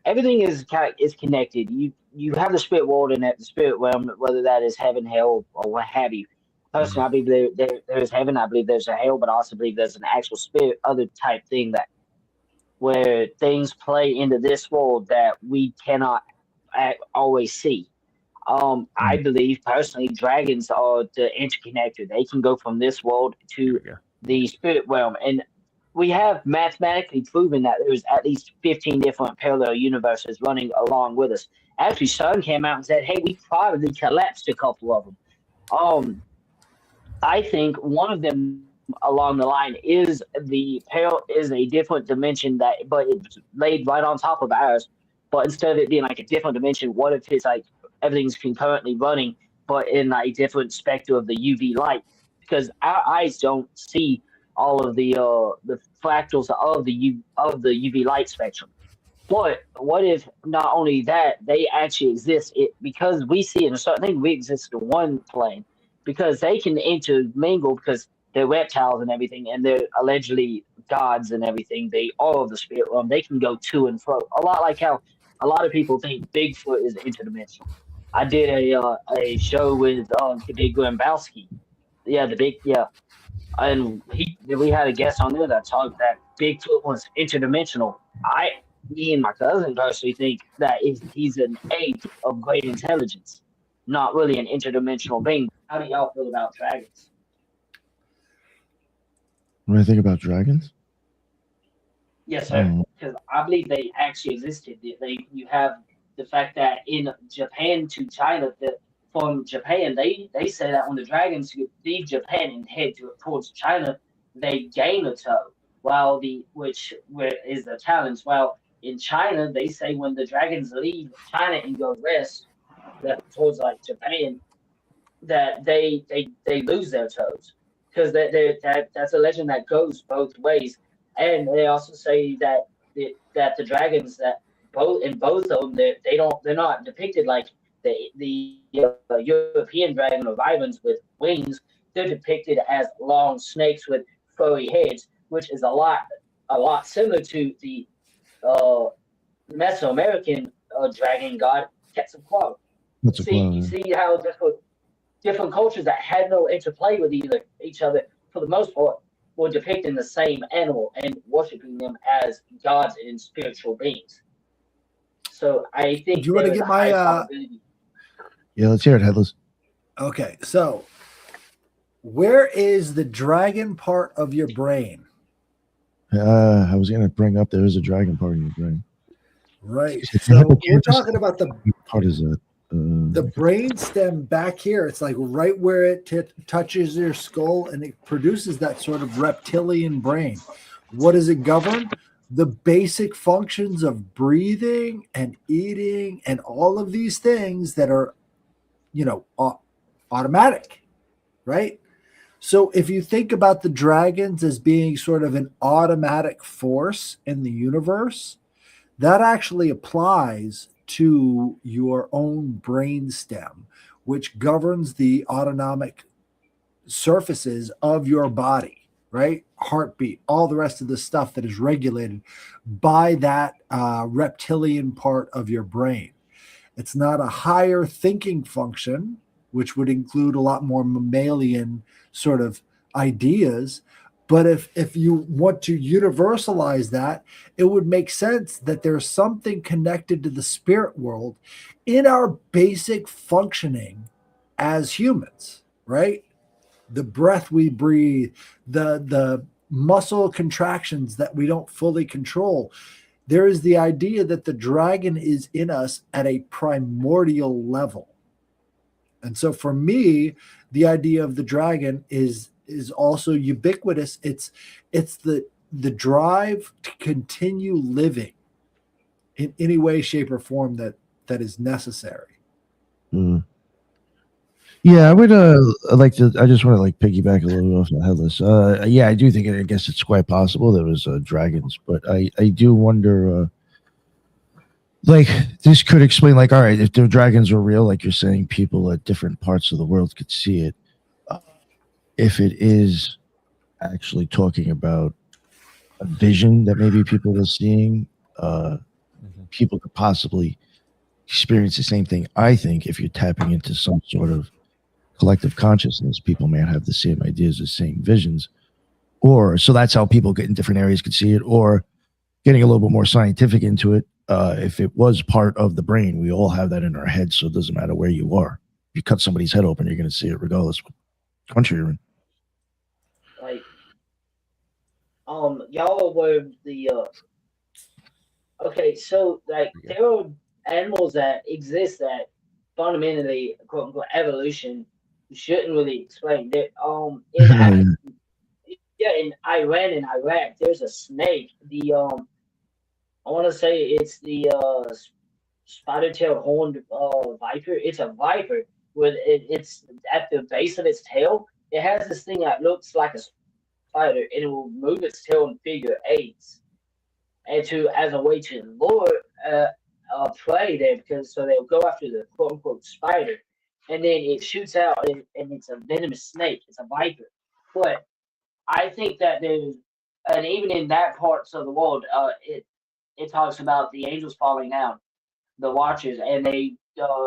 everything is connected. You have the spirit world and the spirit realm, whether that is heaven, hell, or what have you. Personally, I believe there's heaven. I believe there's a hell, but I also believe there's an actual spirit, other type thing where things play into this world that we cannot always see. I believe personally, dragons are the interconnector. They can go from this world to the spirit realm, and we have mathematically proven that there's at least 15 different parallel universes running along with us. Actually, Sun came out and said, "Hey, we probably collapsed a couple of them." I think one of them along the line is a different dimension but it's laid right on top of ours. But instead of it being like a different dimension, what if it's like everything's concurrently running, but in a different spectrum of the UV light? Because our eyes don't see all of the fractals of the UV light spectrum. But what if not only that, they actually exist because we see in a certain thing, we exist in one plane because they can intermingle because they're reptiles and everything, and they're allegedly gods and everything. They are of the spirit realm. They can go to and fro. A lot like how a lot of people think Bigfoot is interdimensional. I did a show with the Big Grambowski. Yeah, and we had a guest on there that talked that Bigfoot was interdimensional. Me and my cousin personally think that he's an ape of great intelligence, not really an interdimensional being. How do y'all feel about dragons? What do I think about dragons? Yes, sir. Because I believe they actually existed. You have the fact that in Japan to China, from Japan, they say that when the dragons leave Japan and head towards China, they gain a toe, which is the challenge. While in China, they say when the dragons leave China and go west, that towards like Japan, that they lose their toes because that's a legend that goes both ways. And they also say that the dragons that both of them they're not depicted like the European dragon or vipers with wings. They're depicted as long snakes with furry heads, which is a lot similar to the Mesoamerican dragon god Quetzalcoatl. You see how different cultures that had no interplay with each other for the most part were depicting the same animal and worshiping them as gods and spiritual beings. So I think do you want to get my Yeah, let's hear it, Headless. Okay, so where is the dragon part of your brain? I was gonna bring up there is a dragon part in your brain. Right. So we're talking about the part is that the brain stem back here. It's like right where it touches your skull, and it produces that sort of reptilian brain. What does it govern? The basic functions of breathing and eating and all of these things that are, automatic, right? So if you think about the dragons as being sort of an automatic force in the universe, that actually applies to your own brain stem, which governs the autonomic surfaces of your body, right? Heartbeat, all the rest of the stuff that is regulated by that reptilian part of your brain. It's not a higher thinking function, which would include a lot more mammalian sort of ideas. But if you want to universalize that, it would make sense that there's something connected to the spirit world in our basic functioning as humans, right? The breath we breathe, the muscle contractions that we don't fully control. There is the idea that the dragon is in us at a primordial level. And so for me, the idea of the dragon is also ubiquitous. It's the drive to continue living in any way, shape, or form that is necessary. Yeah, I would I just want to piggyback a little off the Headless. Yeah, I do think I guess it's quite possible there was dragons, but I do wonder this could explain all right, if the dragons were real, like you're saying, people at different parts of the world could see it. If it is actually talking about a vision that maybe people were seeing, people could possibly experience the same thing. I think if you're tapping into some sort of collective consciousness, people may have the same ideas, the same visions, so that's how people get in different areas could see it, or getting a little bit more scientific into it. If it was part of the brain, we all have that in our head, so it doesn't matter where you are. If you cut somebody's head open, you're going to see it regardless of what country you're in. Y'all were the okay, so there are animals that exist that fundamentally, quote unquote, evolution shouldn't really explain that. In in Iran and Iraq, there's a snake. I want to say it's the spider-tailed horned viper. It's a viper with it's at the base of its tail. It has this thing that looks like a spider, and it will move its tail in figure eights, and to as a way to lure prey there, because so they'll go after the quote unquote spider, and then it shoots out, and it's a venomous snake. It's a viper, but I think that there's, and even in that parts of the world, it talks about the angels falling down, the Watchers, and they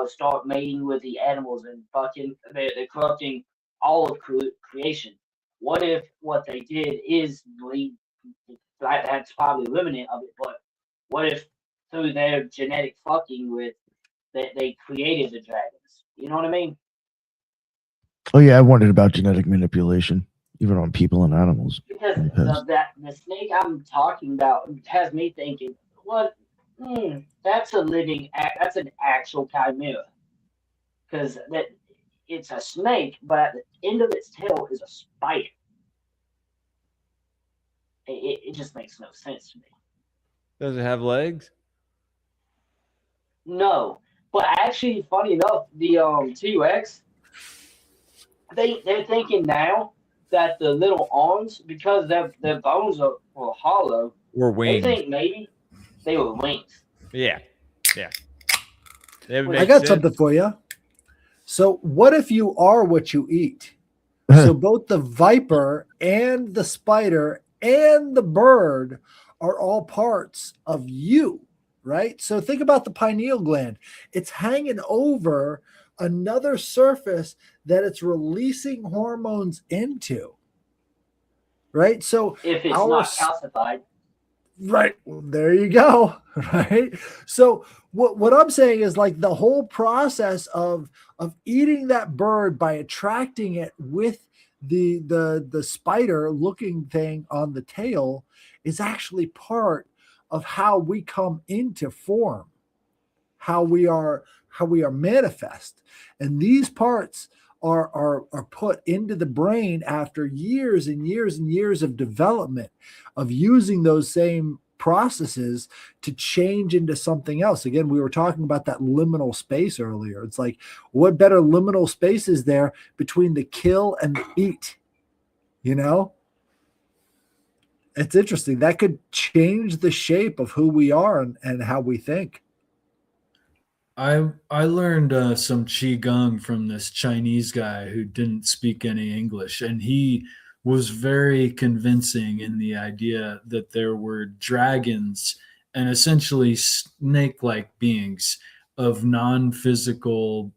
start mating with the animals and fucking they're corrupting all of creation. What if what they did is lead? That's probably remnant of it, but what if through their genetic fucking with that they created the dragons? You know what I mean? Oh yeah, I wondered about genetic manipulation, even on people and animals. Because the snake I'm talking about has me thinking, what? That's a living. That's an actual chimera. Because that it's a snake, but at the end of its tail is a spider. It just makes no sense to me. Does it have legs? No, but actually, funny enough, the T-Rex, they're thinking now that the little arms, because their bones were hollow, Or wings. they think maybe they were wings. Yeah. I got something for you. So what if you are what you eat? So both the viper and the spider and the bird are all parts of you, right? So think about the pineal gland. It's hanging over another surface that it's releasing hormones into, right? So if it's not calcified. Right. Well, there you go. Right. So what I'm saying is like the whole process of eating that bird by attracting it with the spider looking thing on the tail is actually part of how we come into form, how we are manifest. And these parts are put into the brain after years and years and years of development of using those same processes to change into something else. Again, we were talking about that liminal space earlier. It's like, what better liminal space is there between the kill and the eat? You know, it's interesting. That could change the shape of who we are and how we think. I learned some qigong from this Chinese guy who didn't speak any English, and he was very convincing in the idea that there were dragons and essentially snake-like beings of non-physical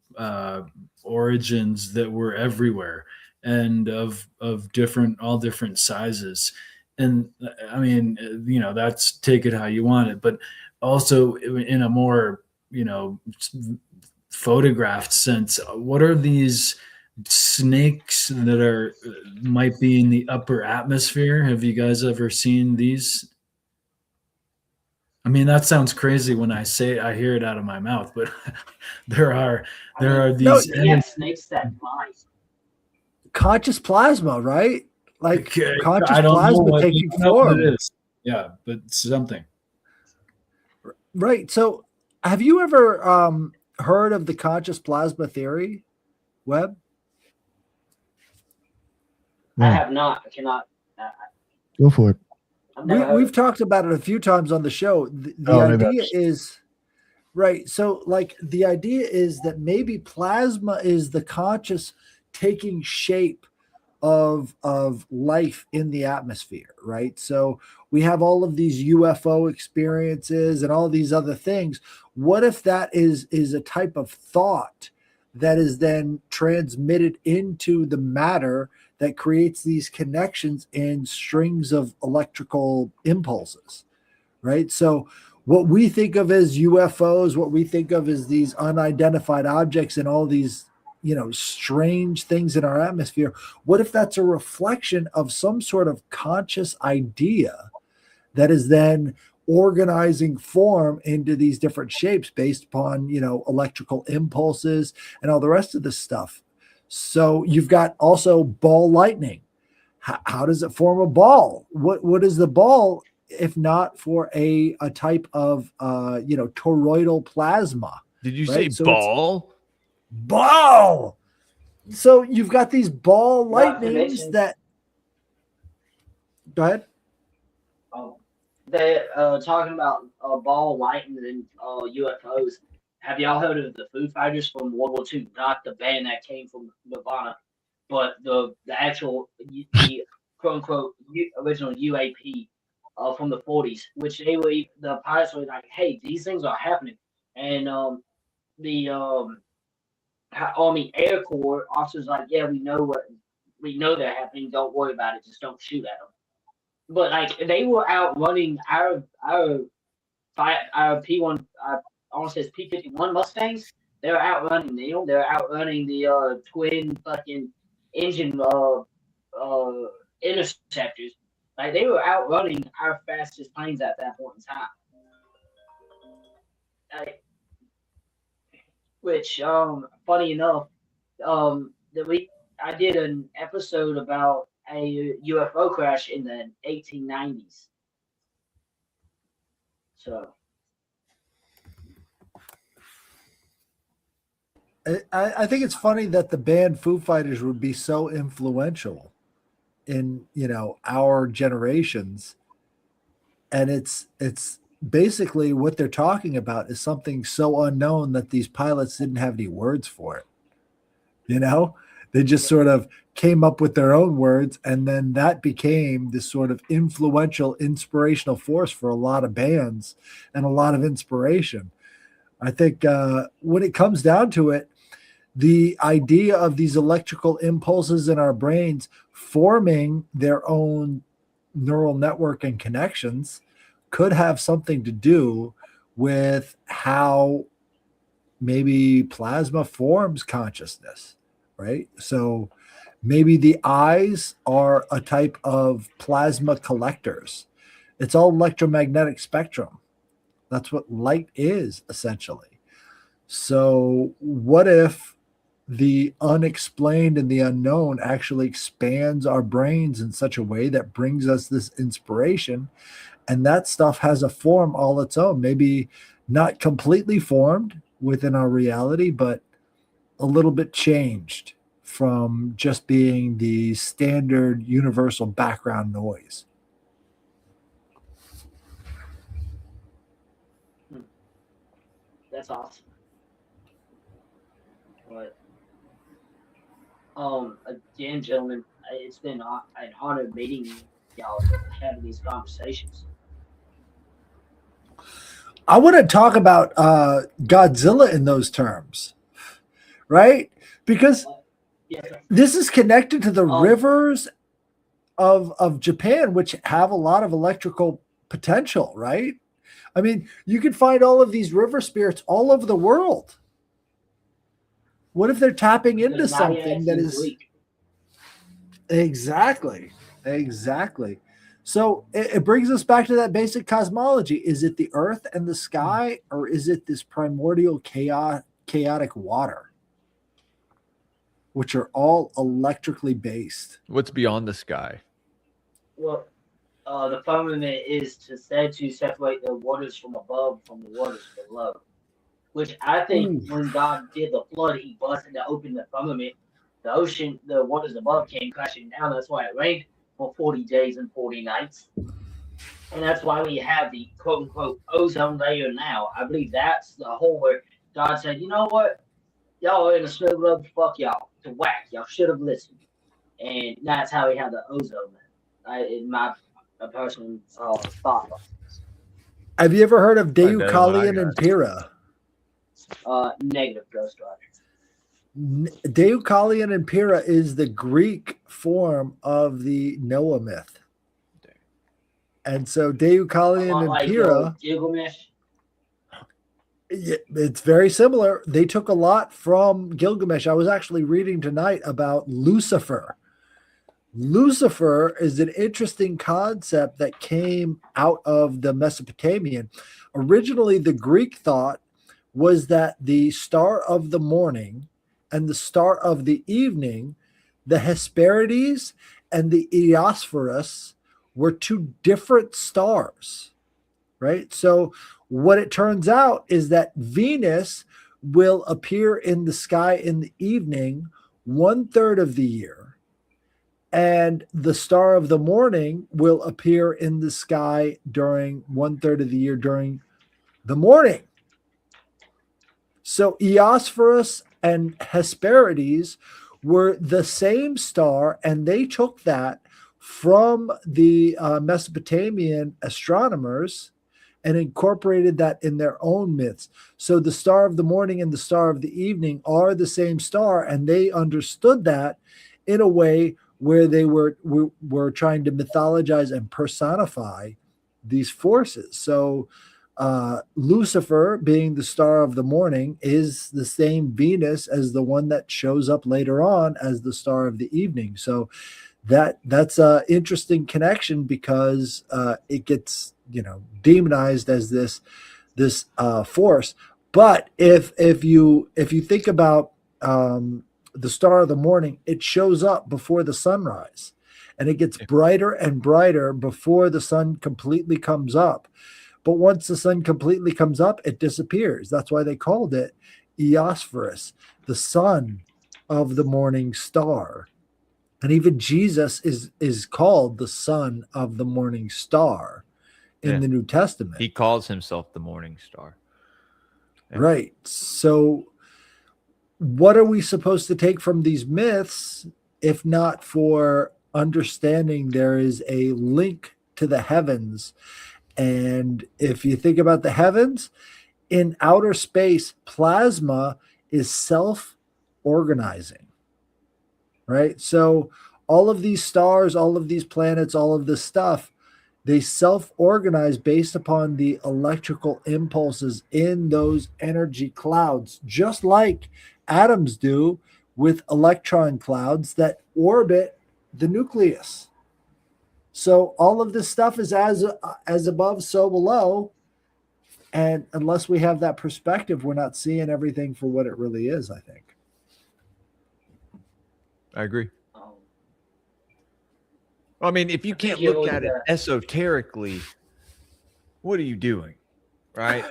origins that were everywhere and of all different sizes. And I mean, you know, that's take it how you want it, but also in a more, you know, photographed sense, what are these snakes that are might be in the upper atmosphere? Have you guys ever seen these? I mean, that sounds crazy when I say it, I hear it out of my mouth, but there are these snakes that fly. Conscious plasma, right? Like conscious I don't plasma know taking I don't know what form. it is. Yeah, but something. Right. So have you ever heard of the conscious plasma theory, Webb? I have not. I cannot. Go for it. We've talked about it a few times on the show. The idea is, right. So like the idea is that maybe plasma is the conscious taking shape of life in the atmosphere, right? So we have all of these UFO experiences and all these other things. What if that is a type of thought that is then transmitted into the matter that creates these connections in strings of electrical impulses, right? So what we think of as UFOs, what we think of as these unidentified objects and all these, you know, strange things in our atmosphere, what if that's a reflection of some sort of conscious idea that is then organizing form into these different shapes based upon, you know, electrical impulses and all the rest of this stuff? So you've got also ball lightning. How does it form a ball? What is the ball if not for a type of toroidal plasma? Did you right? say ball? Ball. So you've got these ball lightnings that. Go ahead. They're talking about ball lightning and UFOs. Have y'all heard of the Foo Fighters from World War II? Not the band that came from Nirvana, but the actual the quote unquote original UAP from the 40s, which the pilots were like, "Hey, these things are happening," and the Army Air Corps officers like, "Yeah, we know they're happening. Don't worry about it. Just don't shoot at them." But like they were outrunning our P1, I want to say it's P-51 Mustangs. They're outrunning them. They're outrunning the twin fucking engine interceptors. Like they were outrunning our fastest planes at that point in time. Which funny enough, I did an episode about a UFO crash in the 1890s. So I think it's funny that the band Foo Fighters would be so influential in our generations, and it's basically what they're talking about is something so unknown that these pilots didn't have any words for it. They just sort of came up with their own words, and then that became this sort of influential, inspirational force for a lot of bands and a lot of inspiration. I think when it comes down to it, the idea of these electrical impulses in our brains forming their own neural network and connections could have something to do with how maybe plasma forms consciousness. Right? So maybe the eyes are a type of plasma collectors. It's all electromagnetic spectrum. That's what light is, essentially. So what if the unexplained and the unknown actually expands our brains in such a way that brings us this inspiration, and that stuff has a form all its own, maybe not completely formed within our reality, but a little bit changed from just being the standard universal background noise. that's awesome. But again, gentlemen, it's been an honor meeting y'all, having these conversations. I want to talk about Godzilla in those terms, right? Because this is connected to the rivers of Japan, which have a lot of electrical potential, right? I mean, you can find all of these river spirits all over the world. What if they're tapping into something that is exactly. So it brings us back to that basic cosmology. Is it the earth and the sky, or is it this primordial chaotic water, which are all electrically based? What's beyond the sky? Well, the firmament is said to separate the waters from above from the waters below. Which I think when God did the flood, he busted to open the firmament. The ocean, the waters above came crashing down. That's why it rained for 40 days and 40 nights. And that's why we have the quote unquote ozone layer now. I believe that's the whole where God said, you know what? Y'all are in a snow globe, fuck y'all. To whack. Y'all should have listened. And that's how we have the ozone layer. In my personal thought. Have you ever heard of Deucalion and Pyrrha? Negative, Ghost Rider. Deucalion and Pyrrha is the Greek form of the Noah myth. And so Deucalion and Pyrrha, Gilgamesh. It's very similar. They took a lot from Gilgamesh. I was actually reading tonight about Lucifer. Lucifer is an interesting concept that came out of the Mesopotamian. Originally, the Greek thought was that the star of the morning and the star of the evening, the Hesperides and the Eosphorus were two different stars, right? So what it turns out is that Venus will appear in the sky in the evening 1/3 of the year, and the star of the morning will appear in the sky during 1/3 of the year during the morning. So Eosphorus and Hesperides were the same star, and they took that from the Mesopotamian astronomers and incorporated that in their own myths. So the star of the morning and the star of the evening are the same star, and they understood that in a way where they were trying to mythologize and personify these forces. So Lucifer, being the star of the morning, is the same Venus as the one that shows up later on as the star of the evening. So that's a interesting connection, because it gets demonized as this force. But if you think about the star of the morning, it shows up before the sunrise, and it gets brighter and brighter before the sun completely comes up. But once the sun completely comes up, it disappears. That's why they called it Eosphorus, the son of the morning star. And even Jesus is called the son of the morning star in the New Testament. He calls himself the morning star. Yeah. Right. So what are we supposed to take from these myths, if not for understanding there is a link to the heavens? And if you think about the heavens, in outer space, plasma is self-organizing, right? So all of these stars, all of these planets, all of this stuff, they self-organize based upon the electrical impulses in those energy clouds, just like atoms do with electron clouds that orbit the nucleus. So all of this stuff is as above, so below. And unless we have that perspective, we're not seeing everything for what it really is, I think. I agree. I mean, if you can't look at it esoterically, what are you doing? Right?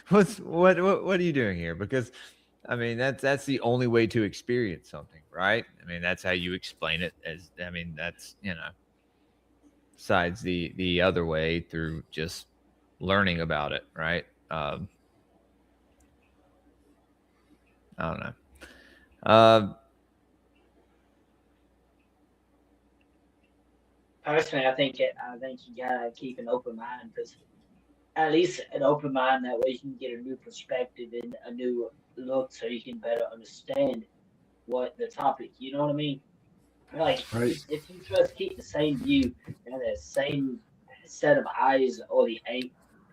What are you doing here? Because I mean, that's the only way to experience something, right? I mean, that's how you explain it. That's, besides the other way through just learning about it, right? I don't know. Personally, I think you gotta keep an open mind, because at least an open mind, that way you can get a new perspective and a new look, so you can better understand what the topic. You know what I mean? Like, right. If you just keep the same view and the same set of eyes or the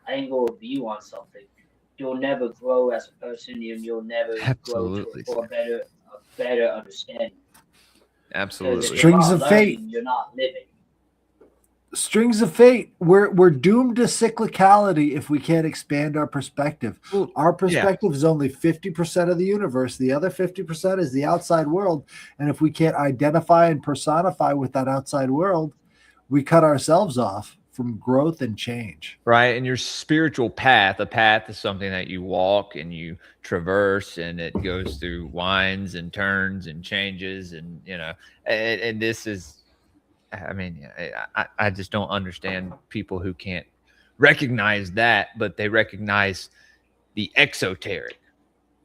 angle of view on something, you'll never grow as a person. You'll never grow to a better understanding. Absolutely. Strings of fate. You're not living. Strings of fate. We're doomed to cyclicality if we can't expand our perspective. Our perspective is only 50% of the universe. The other 50% is the outside world. And if we can't identify and personify with that outside world, we cut ourselves off from growth and change. Right. And your spiritual path, a path is something that you walk and you traverse, and it goes through winds and turns and changes. And, and this is, I mean, I just don't understand people who can't recognize that, but they recognize the exoteric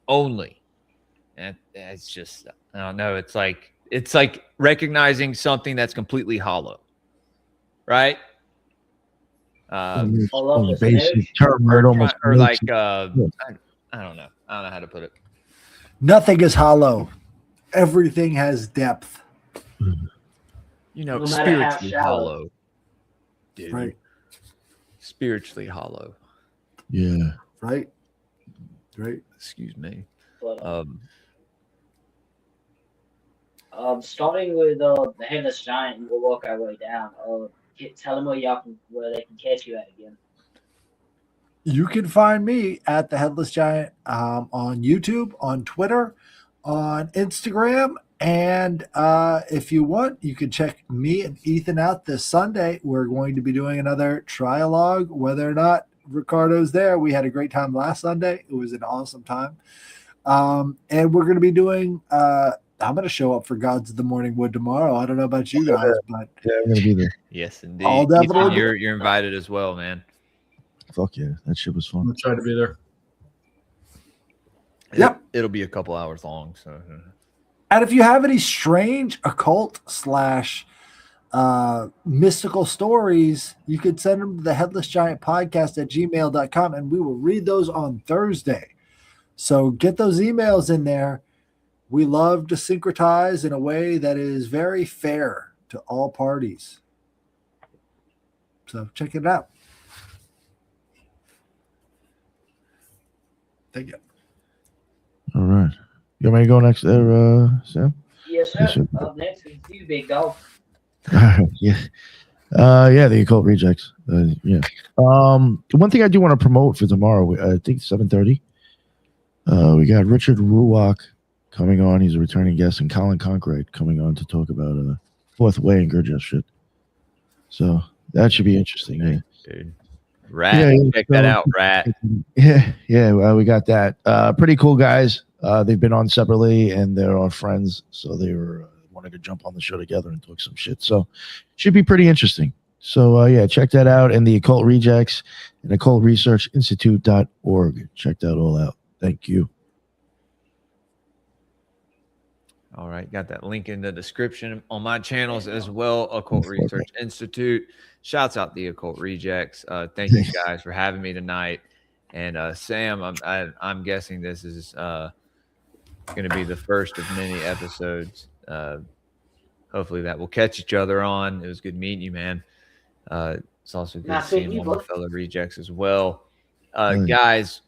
only. And it's just, I don't know. It's like recognizing something that's completely hollow, right? Basic term, right? Almost, or like, I don't know. I don't know how to put it. Nothing is hollow. Everything has depth. No spiritually hollow, dude. Right. Spiritually hollow. Yeah. Right. Excuse me. Starting with the Headless Giant, we'll work our way down. Tell them where they can catch you at again. You can find me at the Headless Giant on YouTube, on Twitter, on Instagram. And if you want, you can check me and Ethan out this Sunday. We're going to be doing another trialogue, whether or not Ricardo's there. We had a great time last Sunday. It was an awesome time. And we're going to be doing, I'm going to show up for Gods of the Morning Wood tomorrow. I don't know about you guys, but yeah, I'm going to be there. Yes, indeed. I'll definitely Ethan, you're invited as well, man. Fuck yeah, that shit was fun. I'll try to be there. Yep. It'll be a couple hours long. So, and if you have any strange occult / mystical stories, you could send them to the Headless Giant Podcast at gmail.com, and we will read those on Thursday. So get those emails in there. We love to syncretize in a way that is very fair to all parties. So check it out. Thank you. All right. You want me to go next there, Sam? Yes, sir. Up next is you, big dog. Yeah. The Occult Rejects. Yeah. One thing I do want to promote for tomorrow, I think 7:30. We got Richard Ruach coming on. He's a returning guest, and Colin Concrete coming on to talk about Fourth Way and Gurdjieff shit. So that should be interesting. Yeah. Dude. Rat. Check that out, Rat. Yeah. We got that. Pretty cool guys. They've been on separately, and they're all friends, so they were wanted to jump on the show together and talk some shit. So should be pretty interesting. So check that out. And the Occult Rejects and occultresearchinstitute.org. Check that all out. Thank you. All right. Got that link in the description on my channels as well. Occult Research Institute. Shouts out the Occult Rejects. Thank you guys for having me tonight. And Sam, I'm guessing this is going to be the first of many episodes. Hopefully that will catch each other on. It was good meeting you, man. It's also good seeing all my fellow rejects as well. Guys,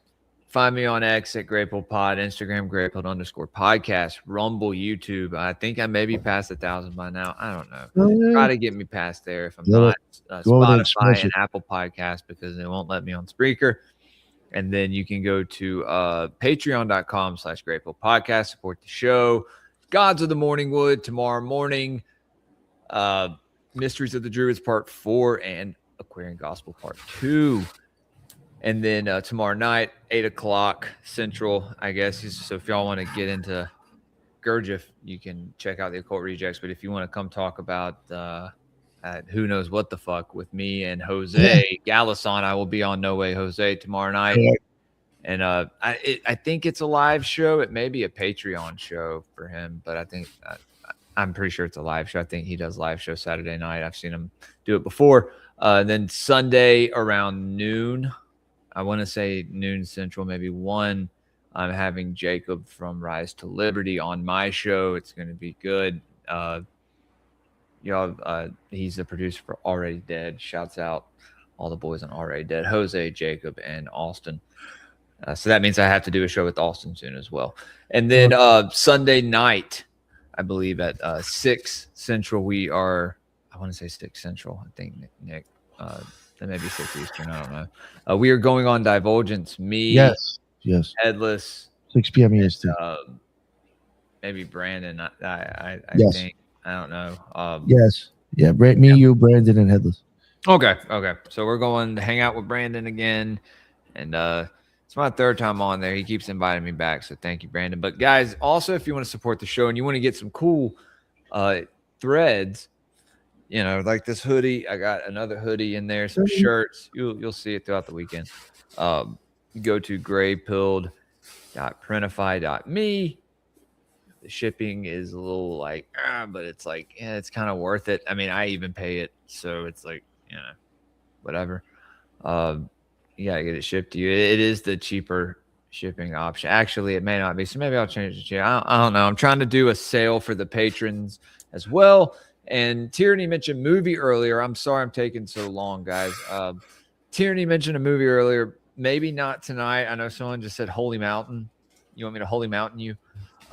find me on X at greypilledpod, Instagram greypilled_podcast, Rumble, YouTube. I think I may be past 1,000 by now. I don't know. Try to get me past there if I'm not. Spotify and Apple Podcasts, because they won't let me on Spreaker. And then you can go to patreon.com/greypilledpodcast, support the show. Gods of the Morning Wood tomorrow morning. Mysteries of the Druids Part 4 and Aquarian Gospel Part 2. And then tomorrow night, 8 o'clock Central, I guess. So if y'all want to get into Gurdjieff, you can check out the Occult Rejects. But if you want to come talk about who knows what the fuck with me and Jose Galison, I will be on No Way Jose tomorrow night. Yeah. And I think it's a live show. It may be a Patreon show for him, but I think I'm pretty sure it's a live show. I think he does live show Saturday night. I've seen him do it before. Then Sunday around noon, I want to say noon Central, maybe 1. I'm having Jacob from Rise to Liberty on my show. It's going to be good. He's the producer for Already Dead. Shouts out all the boys on Already Dead, Jose, Jacob, and Austin. So that means I have to do a show with Austin soon as well. And then Sunday night, I believe at 6 Central, we are, I want to say 6 Central, I think, Nick. That may be 6 Eastern, I don't know. We are going on Divulgence. Me, yes, Headless, 6 p.m. EST. Maybe Brandon. I yes. think. I don't know. Yes. Yeah. You, Brandon, and Headless. Okay. So we're going to hang out with Brandon again. And it's my 3rd time on there. He keeps inviting me back. So thank you, Brandon. But guys, also, if you want to support the show and you want to get some cool threads, like this hoodie, I got another hoodie in there, some shirts. You'll see it throughout the weekend. Go to greypilled.printify.me. The shipping is a little but it's it's kind of worth it. I mean, I even pay it, so it's whatever. You gotta get it shipped to you. It is the cheaper shipping option. Actually, it may not be, so maybe I'll change it to you. I don't know. I'm trying to do a sale for the patrons as well. And Tierney mentioned movie earlier. I'm sorry I'm taking so long, guys. Tierney mentioned a movie earlier. Maybe not tonight. I know someone just said Holy Mountain. You want me to Holy Mountain you?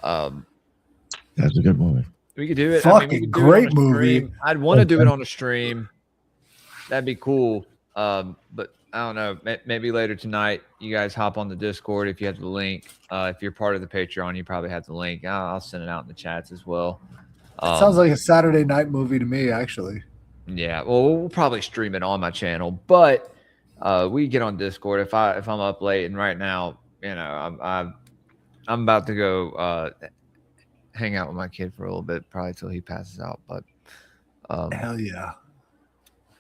That's a good movie. We could do it. Fucking great movie. I'd want to do it on a stream. That'd be cool. But I don't know. Maybe later tonight, you guys hop on the Discord if you have the link. If you're part of the Patreon, you probably have the link. I'll send it out in the chats as well. It sounds like a Saturday night movie to me, actually. Yeah, well, we'll probably stream it on my channel, but we get on Discord if I'm up late. And right now, you know, I'm about to go hang out with my kid for a little bit, probably till he passes out. But hell yeah,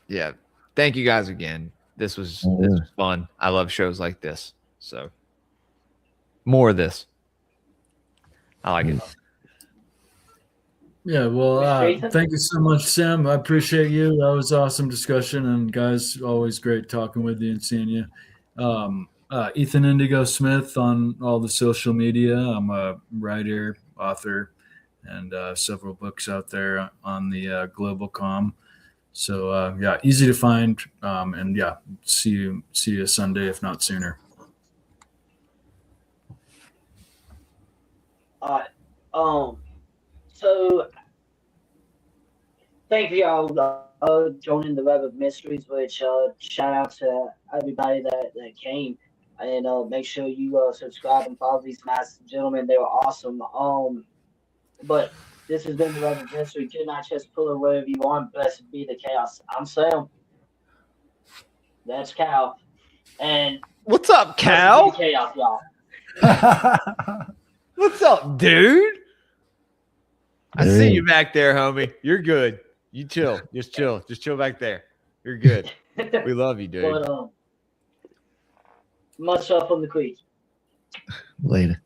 yeah. Thank you guys again. This was fun. I love shows like this. So more of this. I like it. Yeah, well, thank you so much, Sam. I appreciate you. That was awesome discussion, and guys, always great talking with you and seeing you. Ethan Indigo Smith on all the social media. I'm a writer, author, and several books out there on the Global Com. So yeah, easy to find, and yeah, see you Sunday, if not sooner. All right. So thank you all joining the Web of Mysteries, which shout out to everybody that came, and make sure you subscribe and follow these nice gentlemen. They were awesome. But this has been the Web of Mystery. Good night, just pull it wherever you want. Blessed be the chaos. I'm Sam. That's Cal. And what's up, Cal? Chaos, y'all. What's up, dude? I see you back there, homie. You're good. You chill. Just chill. Just chill back there. You're good. We love you, dude. But, much love from the creek. Later.